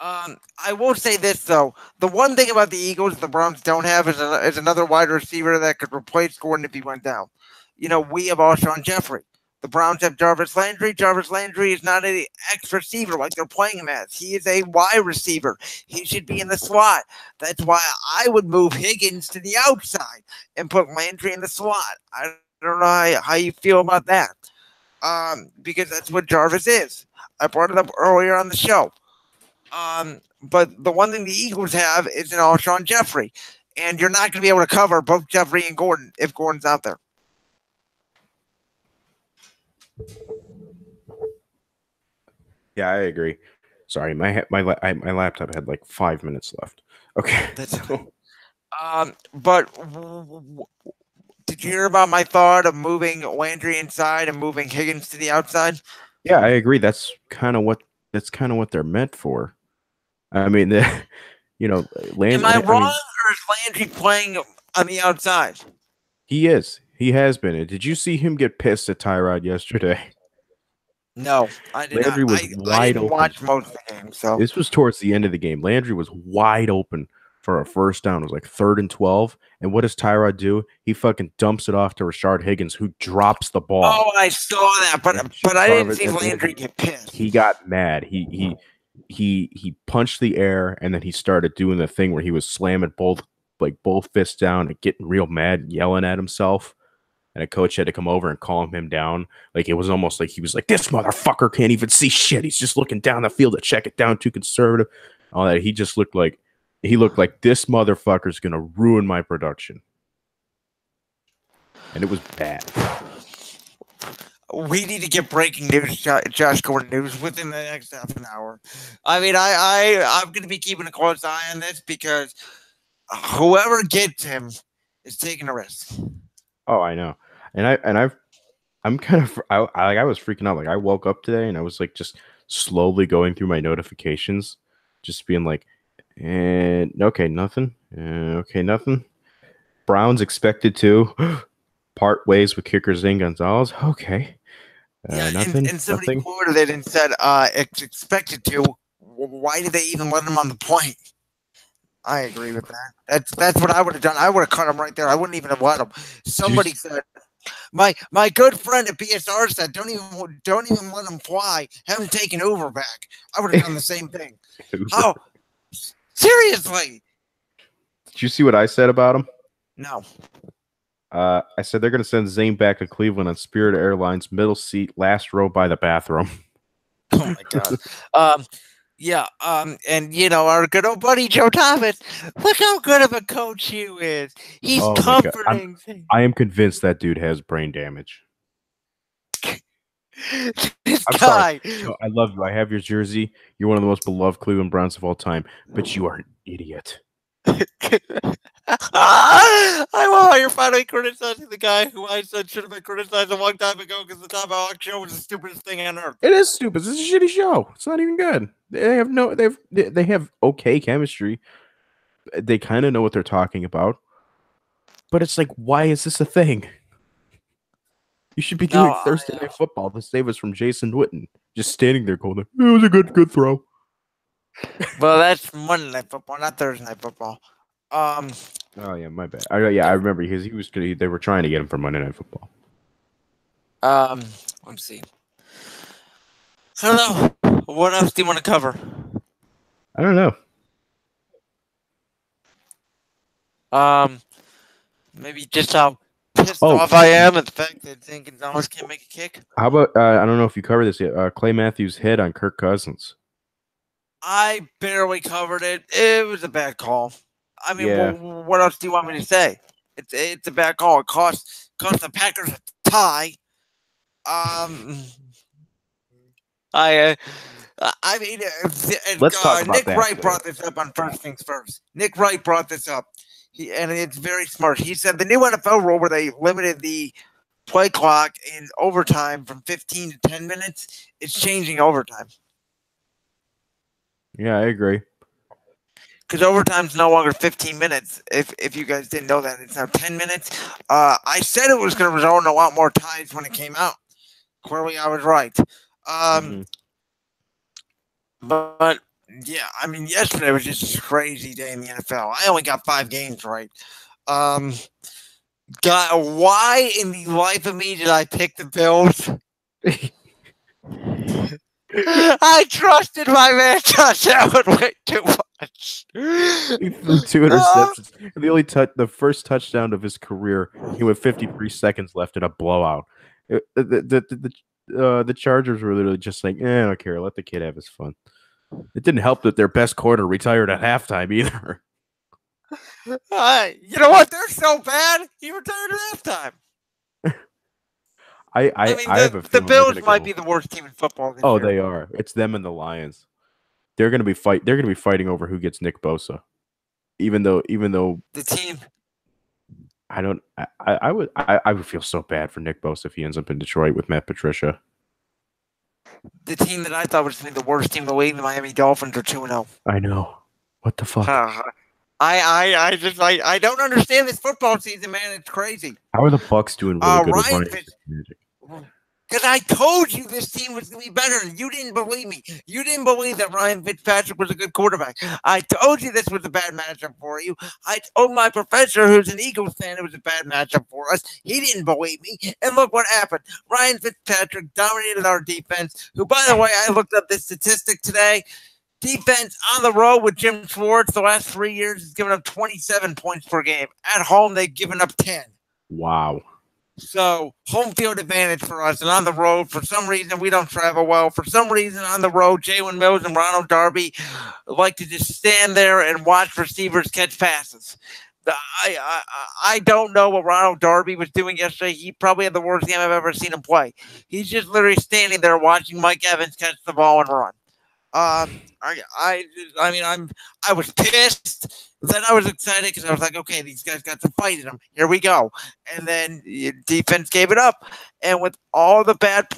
I will say this though: the one thing about the Eagles the Browns don't have is another wide receiver that could replace Gordon if he went down. You know, we have Alshon Jeffrey. The Browns have Jarvis Landry. Jarvis Landry is not an X receiver like they're playing him as. He is a Y receiver. He should be in the slot. That's why I would move Higgins to the outside and put Landry in the slot. I don't know how you feel about that. Because that's what Jarvis is. I brought it up earlier on the show. But the one thing the Eagles have is an Alshon Jeffrey, and you're not going to be able to cover both Jeffrey and Gordon if Gordon's out there. Yeah, I agree. Sorry, my laptop had like 5 minutes left. Okay. That's but did you hear about my thought of moving Landry inside and moving Higgins to the outside? Yeah, I agree. That's kind of what they're meant for. I mean, Am I wrong, or is Landry playing on the outside? he is. He has been. Did you see him get pissed at Tyrod yesterday? No, I did Landry not. was I wide didn't open. watch most of the game, so This was towards the end of the game. Landry was wide open for a first down. It was like 3rd and 12. And what does Tyrod do? He fucking dumps it off to Rashard Higgins, who drops the ball. Oh, I saw that, but I didn't see Landry get pissed. He got mad. He punched the air, and then he started doing the thing where he was slamming both fists down and getting real mad, yelling at himself. And a coach had to come over and calm him down. Like, it was almost like he was like, this motherfucker can't even see shit. He's just looking down the field to check it down, too conservative. All that. He just looked like this motherfucker's gonna ruin my production. And it was bad. We need to get breaking news, Josh Gordon news, within the next half an hour. I mean, I'm going to be keeping a close eye on this because whoever gets him is taking a risk. Oh, I know. I'm kind of I was freaking out. Like, I woke up today and I was like just slowly going through my notifications, just being like, okay, nothing. Okay, nothing. Browns expected to part ways with kicker Zane Gonzalez. Okay. Nothing. And somebody quoted it and said, it's expected to. Why did they even let him on the plane? I agree with that. That's what I would have done. I would have cut him right there. I wouldn't even have let him. Somebody said, my good friend at BSR said, don't even let him fly. Have him take an Uber back. I would have done the same thing. How? Seriously? Did you see what I said about him? No. I said they're going to send Zane back to Cleveland on Spirit Airlines, middle seat, last row by the bathroom. Oh my god. Yeah. And our good old buddy Joe Thomas. Look how good of a coach he is. He's comforting. I am convinced that dude has brain damage. This guy. Sorry. I love you. I have your jersey. You're one of the most beloved Cleveland Browns of all time, but you are an idiot. I love how you're finally criticizing the guy who I said should have been criticized a long time ago because the Tom Hawk show was the stupidest thing on earth. It is stupid. It's a shitty show. It's not even good. They have okay chemistry. They kind of know what they're talking about. But it's like, why is this a thing? You should be doing Thursday Night Football to save us from Jason Witten. Just standing there going, it was a good throw. Well, that's Monday Night Football, not Thursday Night Football. Oh yeah, my bad. I remember because they were trying to get him for Monday Night Football. Let's see. I don't know. What else do you want to cover? I don't know. Maybe just how pissed off I am at the fact that Zane Gonzalez can't make a kick. How about I don't know if you covered this yet. Clay Matthews' hit on Kirk Cousins. I barely covered it. It was a bad call. I mean, yeah. What else do you want me to say? It's a bad call. It cost the Packers a tie. I mean, let's talk about Nick that Wright brought this up on First Things First. Nick Wright brought this up, and it's very smart. He said the new NFL rule where they limited the play clock in overtime from 15 to 10 minutes, it's changing overtime. Yeah, I agree. Because overtime's no longer 15 minutes. If you guys didn't know that, it's now 10 minutes. I said it was going to result in a lot more ties when it came out. Clearly, I was right. But yeah, I mean, yesterday was just a crazy day in the NFL. I only got 5 games right. Why in the life of me did I pick the Bills? I trusted my man Josh Allen way too much. He threw 2 interceptions. The first touchdown of his career. He went 53 seconds left in a blowout. The Chargers were literally just like, I don't care. Let the kid have his fun. It didn't help that their best corner retired at halftime either. You know what? They're so bad. He retired at halftime. I mean, the Bills might be the worst team in football. Oh, they are. It's them and the Lions. they're going to be fighting over who gets Nick Bosa. Even though The team. I would feel so bad for Nick Bosa if he ends up in Detroit with Matt Patricia. The team that I thought was going to be the worst team in the league, the Miami Dolphins, are 2-0. I know. What the fuck? I don't understand this football season, man. It's crazy. How are the Bucks doing really good with Ryan Magic? Because I told you this team was going to be better, and you didn't believe me. You didn't believe that Ryan Fitzpatrick was a good quarterback. I told you this was a bad matchup for you. I told my professor, who's an Eagles fan, it was a bad matchup for us. He didn't believe me. And look what happened. Ryan Fitzpatrick dominated our defense, who, by the way, I looked up this statistic today. Defense on the road with Jim Schwartz the last 3 years has given up 27 points per game. At home, they've given up 10. Wow. So, home field advantage for us. And on the road, for some reason, we don't travel well. For some reason, on the road, Jalen Mills and Ronald Darby like to just stand there and watch receivers catch passes. I don't know what Ronald Darby was doing yesterday. He probably had the worst game I've ever seen him play. He's just literally standing there watching Mike Evans catch the ball and run. I was pissed. Then I was excited because I was like, okay, these guys got some fight in them. Here we go. And then defense gave it up. And with all the bad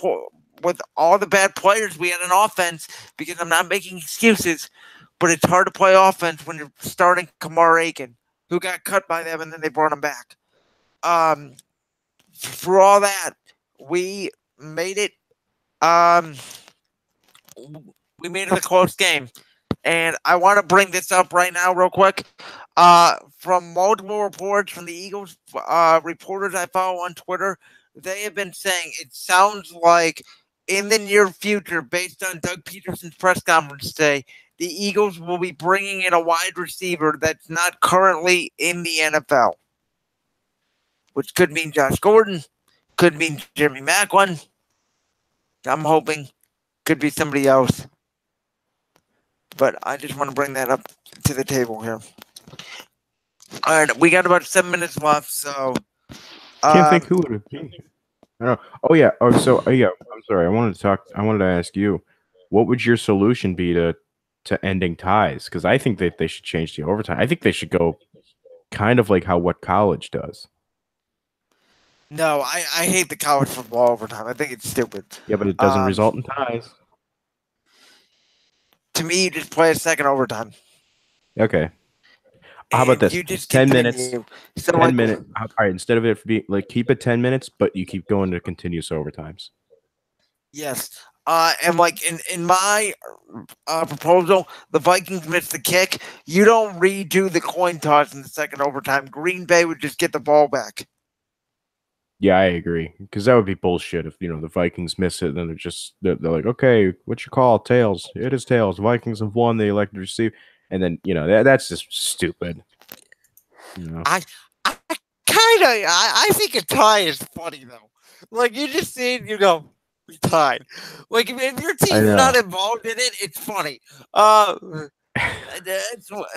players we had on offense, because I'm not making excuses, but it's hard to play offense when you're starting Kamar Aiken, who got cut by them and then they brought him back. For all that, we made it. We made it a close game. And I want to bring this up right now real quick. From multiple reports from the Eagles reporters I follow on Twitter, they have been saying it sounds like in the near future, based on Doug Peterson's press conference today, the Eagles will be bringing in a wide receiver that's not currently in the NFL, which could mean Josh Gordon, could mean Jeremy Maclin. I'm hoping could be somebody else. But I just want to bring that up to the table here. All right, we got about 7 minutes left, so can't think who would have been. Oh yeah. I'm sorry. I wanted to ask you, what would your solution be to ending ties? Because I think that they should change the overtime. I think they should go kind of like what college does. No, I hate the college football overtime. I think it's stupid. Yeah, but it doesn't result in ties. To me, you just play a second overtime. Okay. How about this? You just 10 minutes. So 10 minutes. All right. Instead of it being keep it 10 minutes, but you keep going to continuous overtimes. Yes. And in my proposal, the Vikings missed the kick. You don't redo the coin toss in the second overtime. Green Bay would just get the ball back. Yeah, I agree. Because that would be bullshit if, the Vikings miss it. Then they're like, okay, what's your call? Tails. It is tails. Vikings have won. They elected to receive. And then, that's just stupid. I think a tie is funny, though. Like, you just see it, you go, we tied. Like, if your team's not involved in it, it's funny. The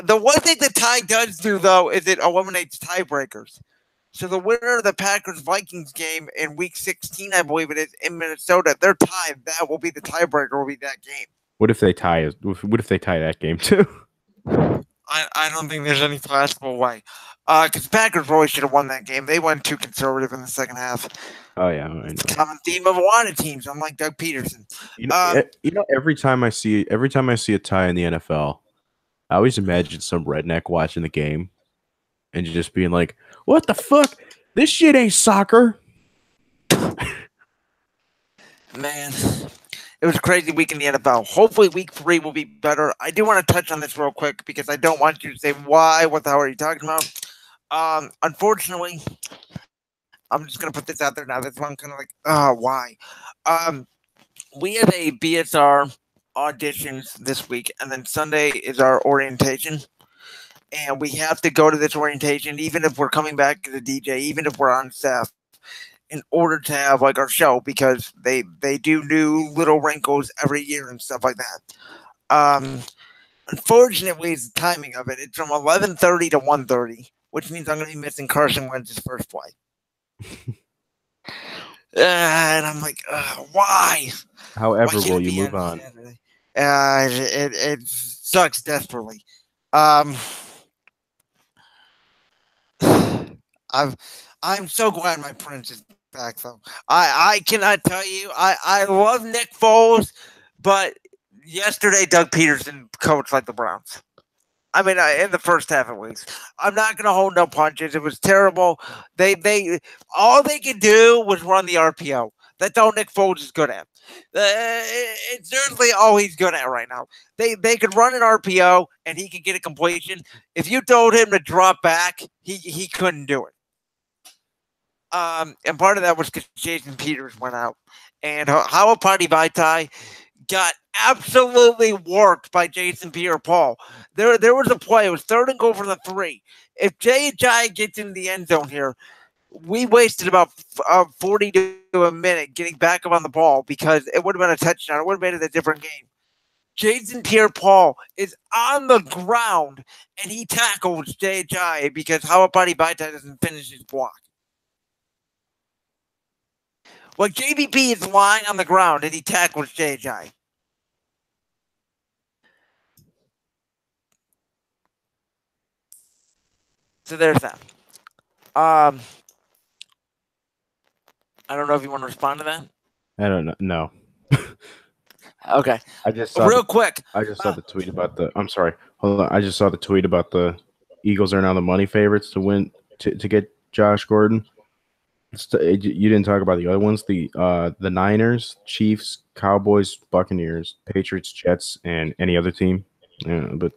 one thing the tie does do, though, is it eliminates tiebreakers. So the winner of the Packers-Vikings game in Week 16, I believe it is, in Minnesota, they're tied. That will be the tiebreaker. Will be that game. What if they tie? What if they tie that game too? I don't think there's any possible way. Because Packers really should have won that game. They went too conservative in the second half. Oh yeah, I know. It's a common theme of a lot of teams. Unlike Doug Peterson. Every time I see a tie in the NFL, I always imagine some redneck watching the game and just being like, "What the fuck? This shit ain't soccer." Man, it was a crazy week in the NFL. Hopefully week 3 will be better. I do want to touch on this real quick because I don't want you to say, why? What the hell are you talking about? Unfortunately, I'm just going to put this out there now. This one kind of like, why? We have a BSR auditions this week, and then Sunday is our orientation. And we have to go to this orientation, even if we're coming back as a DJ, even if we're on staff, in order to have our show, because they do new little wrinkles every year and stuff like that. Unfortunately, it's the timing of it. It's from 11:30 to 1:30, which means I'm going to be missing Carson Wentz's first play. And I'm like, why? However, will you move on? It sucks desperately. Um, I'm so glad my Prince is back though. I cannot tell you I love Nick Foles, but yesterday Doug Peterson coached like the Browns. I mean, in the first half at least. I'm not going to hold no punches. It was terrible. They all they could do was run the RPO. That's all Nick Foles is good at. It's certainly all he's good at right now. They could run an RPO and he could get a completion. If you told him to drop back, he couldn't do it. And part of that was because Jason Peters went out, and Hawapati Vaitai got absolutely worked by Jason Pierre-Paul. There was a play. It was 3rd and goal from the 3. If Jay Ajayi gets into the end zone here, we wasted about 40 to a minute getting back up on the ball because it would have been a touchdown. It would have made it a different game. Jason Pierre-Paul is on the ground, and he tackles Jay Ajayi because Hawapati Vaitai doesn't finish his block. Well, JBP is lying on the ground, and he tackles Jay Ajayi. So there's that. I don't know if you want to respond to that. I don't know. No. Okay. I just saw real quick. I just saw the tweet about the. I'm sorry. Hold on. I just saw the tweet about the Eagles are now the money favorites to win to get Josh Gordon. You didn't talk about the other ones. The Niners, Chiefs, Cowboys, Buccaneers, Patriots, Jets, and any other team. Yeah, but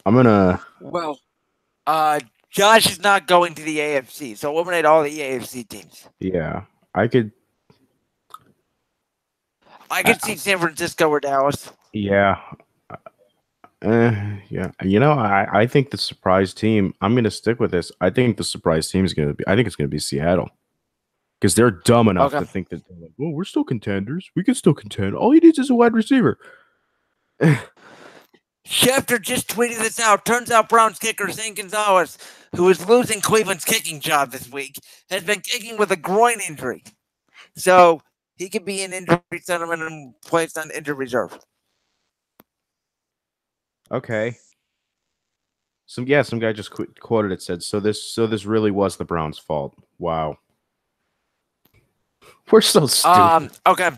I'm gonna. Well, Josh is not going to the AFC, so eliminate all the AFC teams. Yeah, I could see San Francisco or Dallas. Yeah. Yeah. You know, I think the surprise team, I'm going to stick with this. I think the surprise team is going to be, I think it's going to be Seattle. Because they're dumb enough to think that, they're like, well, we're still contenders. We can still contend. All he needs is a wide receiver. Schefter just tweeted this out. Turns out Browns kicker Zane Gonzalez, who is losing Cleveland's kicking job this week, has been kicking with a groin injury. So he could be in injury settlement and placed on injured reserve. Okay. Some guy just quoted it, said, so this really was the Browns' fault. Wow. We're so stupid. Okay.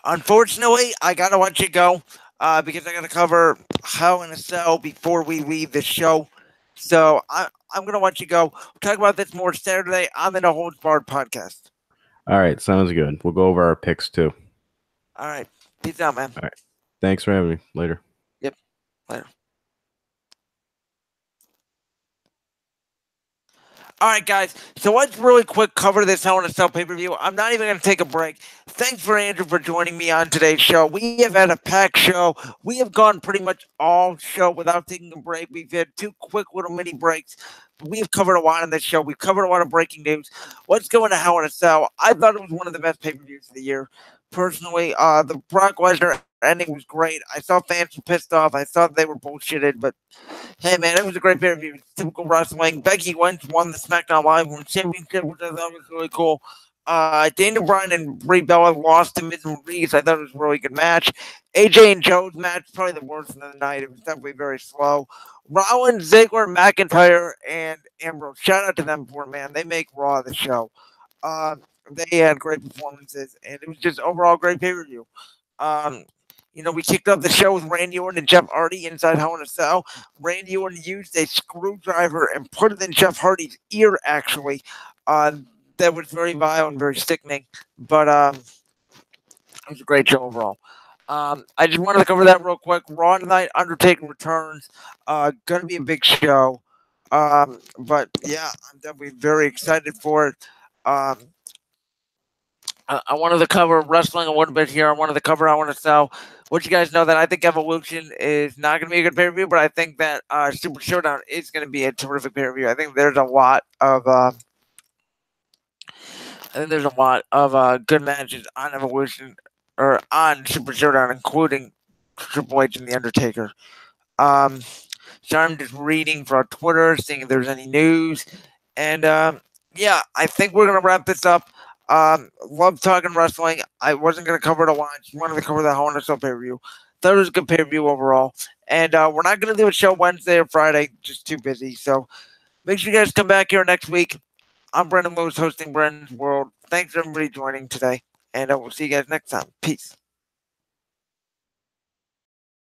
Unfortunately, I gotta let you go because I gotta cover Hell in a Cell before we leave the show. So I'm gonna let you go. We'll talk about this more Saturday on the No Holds Barred podcast. All right, sounds good. We'll go over our picks too. All right. Peace out, man. All right. Thanks for having me. Later. Yep. Later. All right, guys. So let's really quick cover this Hell in a Cell pay-per-view. I'm not even going to take a break. Thanks for Andrew for joining me on today's show. We have had a packed show. We have gone pretty much all show without taking a break. We've had 2 quick little mini breaks. We've covered a lot on this show. We've covered a lot of breaking news. Let's go into Hell in a Cell. I thought it was one of the best pay-per-views of the year. Personally, the Brock Lesnar ending was great. I saw fans were pissed off. I thought they were bullshitted, but hey, man, it was a great pay-per-view. Typical wrestling. Becky Lynch won the SmackDown Live Women's Championship, which I thought was really cool. Daniel Bryan and Brie Bella lost to Miz and Reese. I thought it was a really good match. AJ and Joe's match, probably the worst of the night. It was definitely very slow. Rollins, Ziggler, McIntyre, and Ambrose. Shout out to them for it, man. They make Raw the show. They had great performances, and it was just overall great pay-per-view. We kicked off the show with Randy Orton and Jeff Hardy inside Hell in a Cell. Randy Orton used a screwdriver and put it in Jeff Hardy's ear, actually. That was very vile and very sickening, but it was a great show overall. I just wanted to cover that real quick. Raw tonight, Undertaker returns. Going to be a big show. But yeah, I'm definitely very excited for it. I wanted to cover wrestling a little bit here. I wanted to cover Hell in a Cell. Let you guys know that I think Evolution is not going to be a good pay-per-view, but I think that Super Showdown is going to be a terrific pay-per-view. I think there's a lot of good matches on Evolution or on Super Showdown, including Triple H and The Undertaker. So I'm just reading for our Twitter, seeing if there's any news. And yeah, I think we're going to wrap this up. Love talking wrestling. I wasn't going to cover it a lot. Just wanted to cover the Hell in a Cell pay-per-view. Thought it was a good pay-per-view overall. And we're not going to do a show Wednesday or Friday. Just too busy. So make sure you guys come back here next week. I'm Brendan Lewis hosting Brendan's World. Thanks everybody joining today. And we'll see you guys next time. Peace.